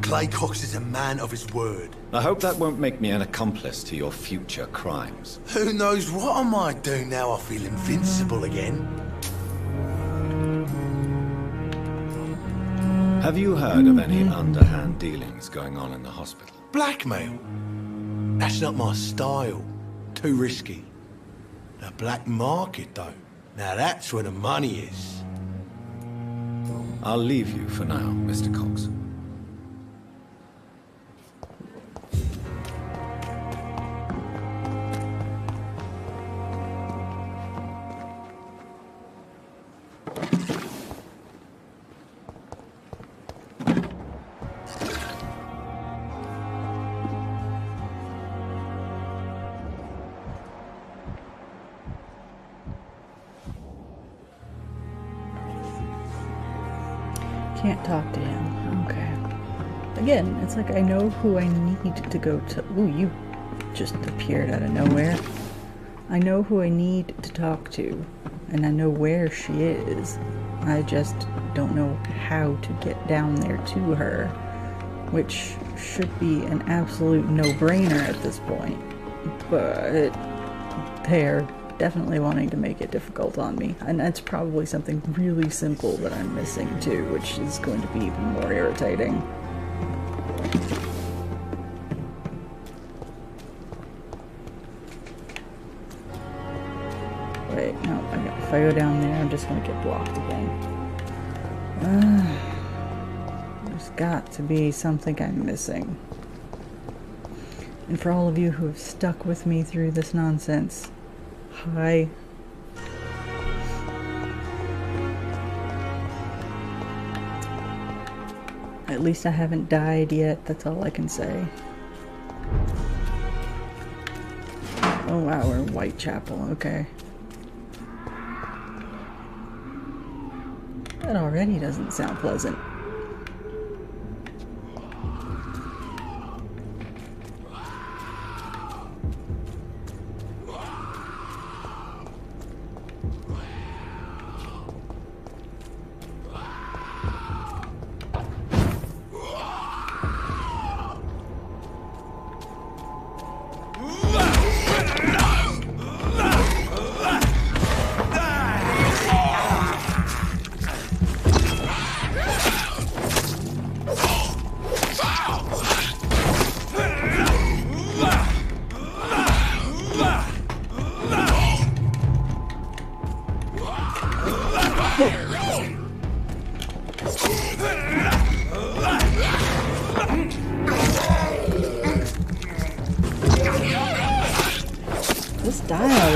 Clay Cox is a man of his word. I hope that won't make me an accomplice to your future crimes. Who knows what I might do now I feel invincible again. Have you heard of any underhand dealings going on in the hospital? Blackmail? That's not my style. Too risky. The black market, though. Now that's where the money is. I'll leave you for now, Mr. Cox. Can't talk to him. Okay. Again, it's like I know who I need to go to. Ooh, you just appeared out of nowhere. I know who I need to talk to, and I know where she is. I just don't know how to get down there to her, which should be an absolute no-brainer at this point. But they're definitely wanting to make it difficult on me, and that's probably something really simple that I'm missing too, which is going to be even more irritating. Wait, no, if I go down there, I'm just going to get blocked again. There's got to be something I'm missing. And for all of you who have stuck with me through this nonsense, hi. At least I haven't died yet, that's all I can say. Oh wow, we're in Whitechapel, okay. That already doesn't sound pleasant.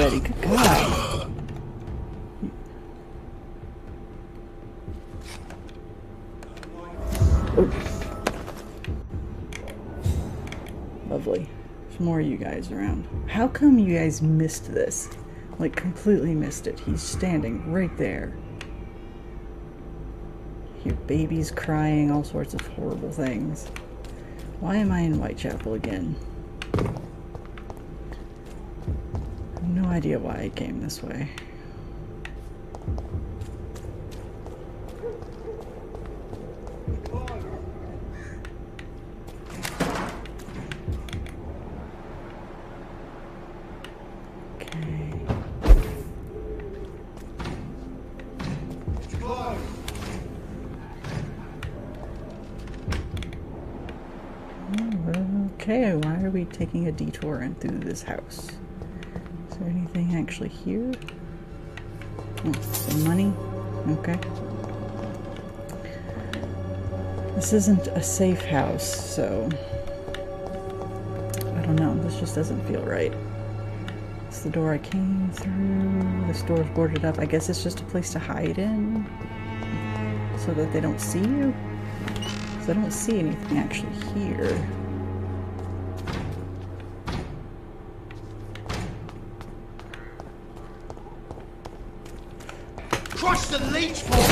already. Good God. Oh. Lovely. There's more of you guys around. How come you guys missed this? Like, completely missed it. He's standing right there. Your baby's crying, all sorts of horrible things. Why am I in Whitechapel again? I have no idea why I came this way. Okay, why are we taking a detour in through this house? Is there anything actually here? Oh, some money? Okay. This isn't a safe house, so I don't know. This just doesn't feel right. It's the door I came through. This door's boarded up. I guess it's just a place to hide in so that they don't see you. Because I don't see anything actually here. Crush the leech ball!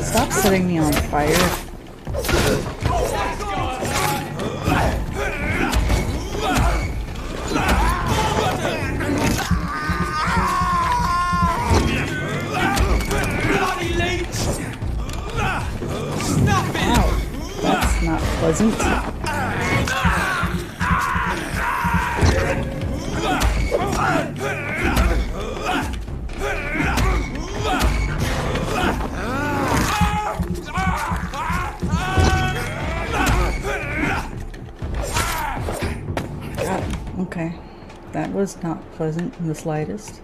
Stop setting me on fire. Wow, that's not pleasant. Got him. Okay, that was not pleasant in the slightest.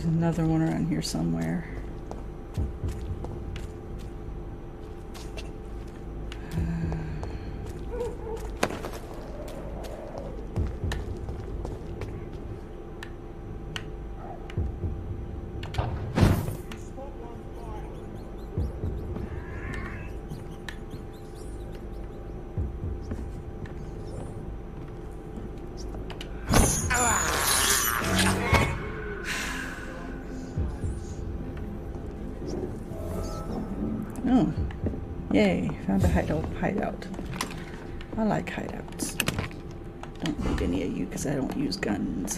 Another one around here somewhere. Oh, yay, found a hideout. I like hideouts. Don't need any of you because I don't use guns.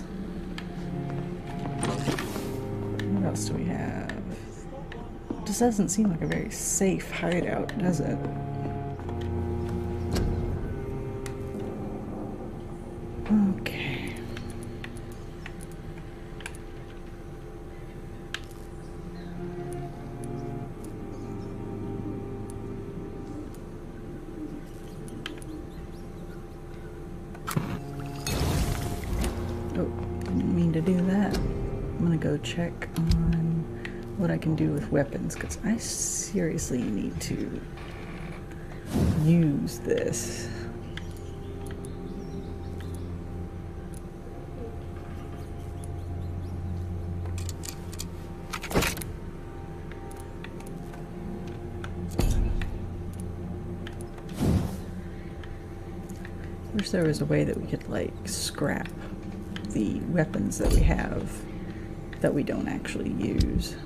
What else do we have? This doesn't seem like a very safe hideout, does it? Okay. Go check on what I can do with weapons because I seriously need to use this. Wish there was a way that we could like scrap the weapons that we have that we don't actually use.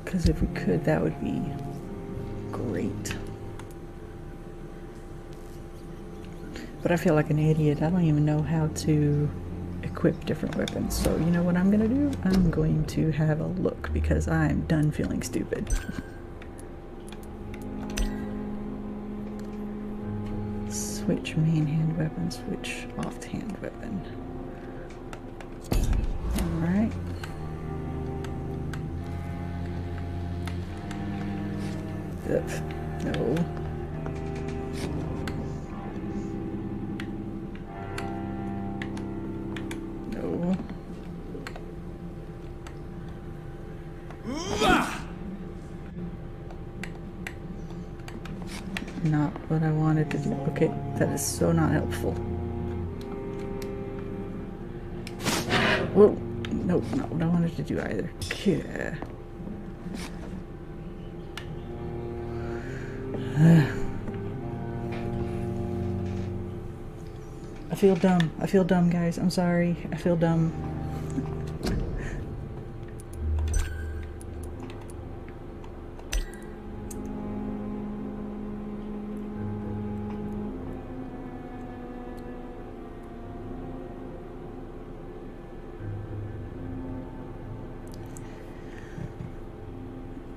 Because if we could, that would be great. But I feel like an idiot. I don't even know how to equip different weapons. So you know what I'm gonna do? I'm going to have a look because I'm done feeling stupid. Switch main hand weapon, switch off hand weapon. Alright. No. No. Not what I wanted to do. Okay, that is so not helpful. Whoa. Nope, not what I wanted to do either. Okay. I feel dumb. I feel dumb, guys. I'm sorry. I feel dumb.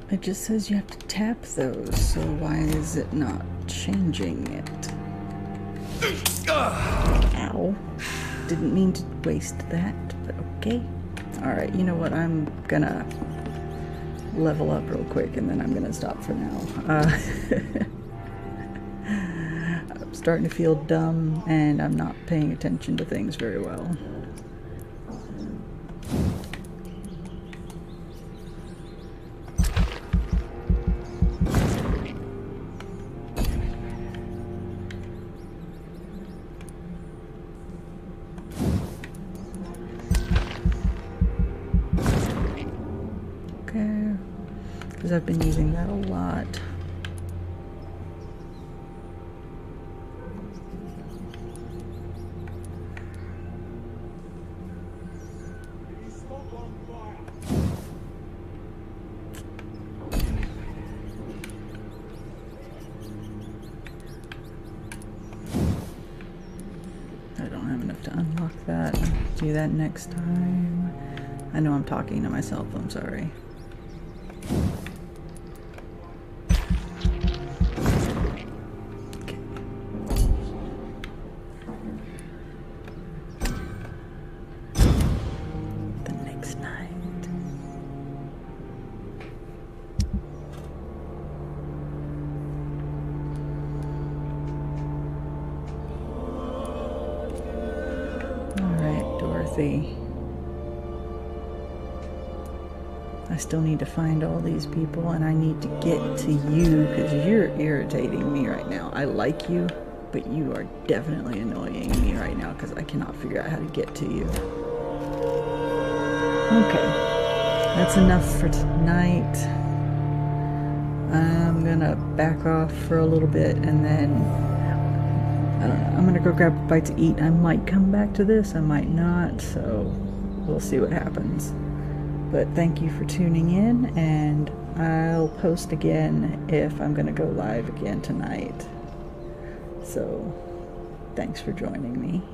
It just says you have to tap those, so why is it not changing it? Ow. Didn't mean to waste that, but okay. Alright, you know what? I'm gonna level up real quick and then I'm gonna stop for now. I'm starting to feel dumb and I'm not paying attention to things very well. Because I've been using that a lot. I don't have enough to unlock that. I'll do that next time. I know I'm talking to myself, I'm sorry. I still need to find all these people and I need to get to you because you're irritating me right now. I like you, but you are definitely annoying me right now because I cannot figure out how to get to you. Okay, that's enough for tonight. I'm gonna back off for a little bit and then I don't know, I'm gonna go grab a bite to eat. I might come back to this, I might not, so we'll see what happens. But thank you for tuning in, and I'll post again if I'm gonna go live again tonight. So, thanks for joining me.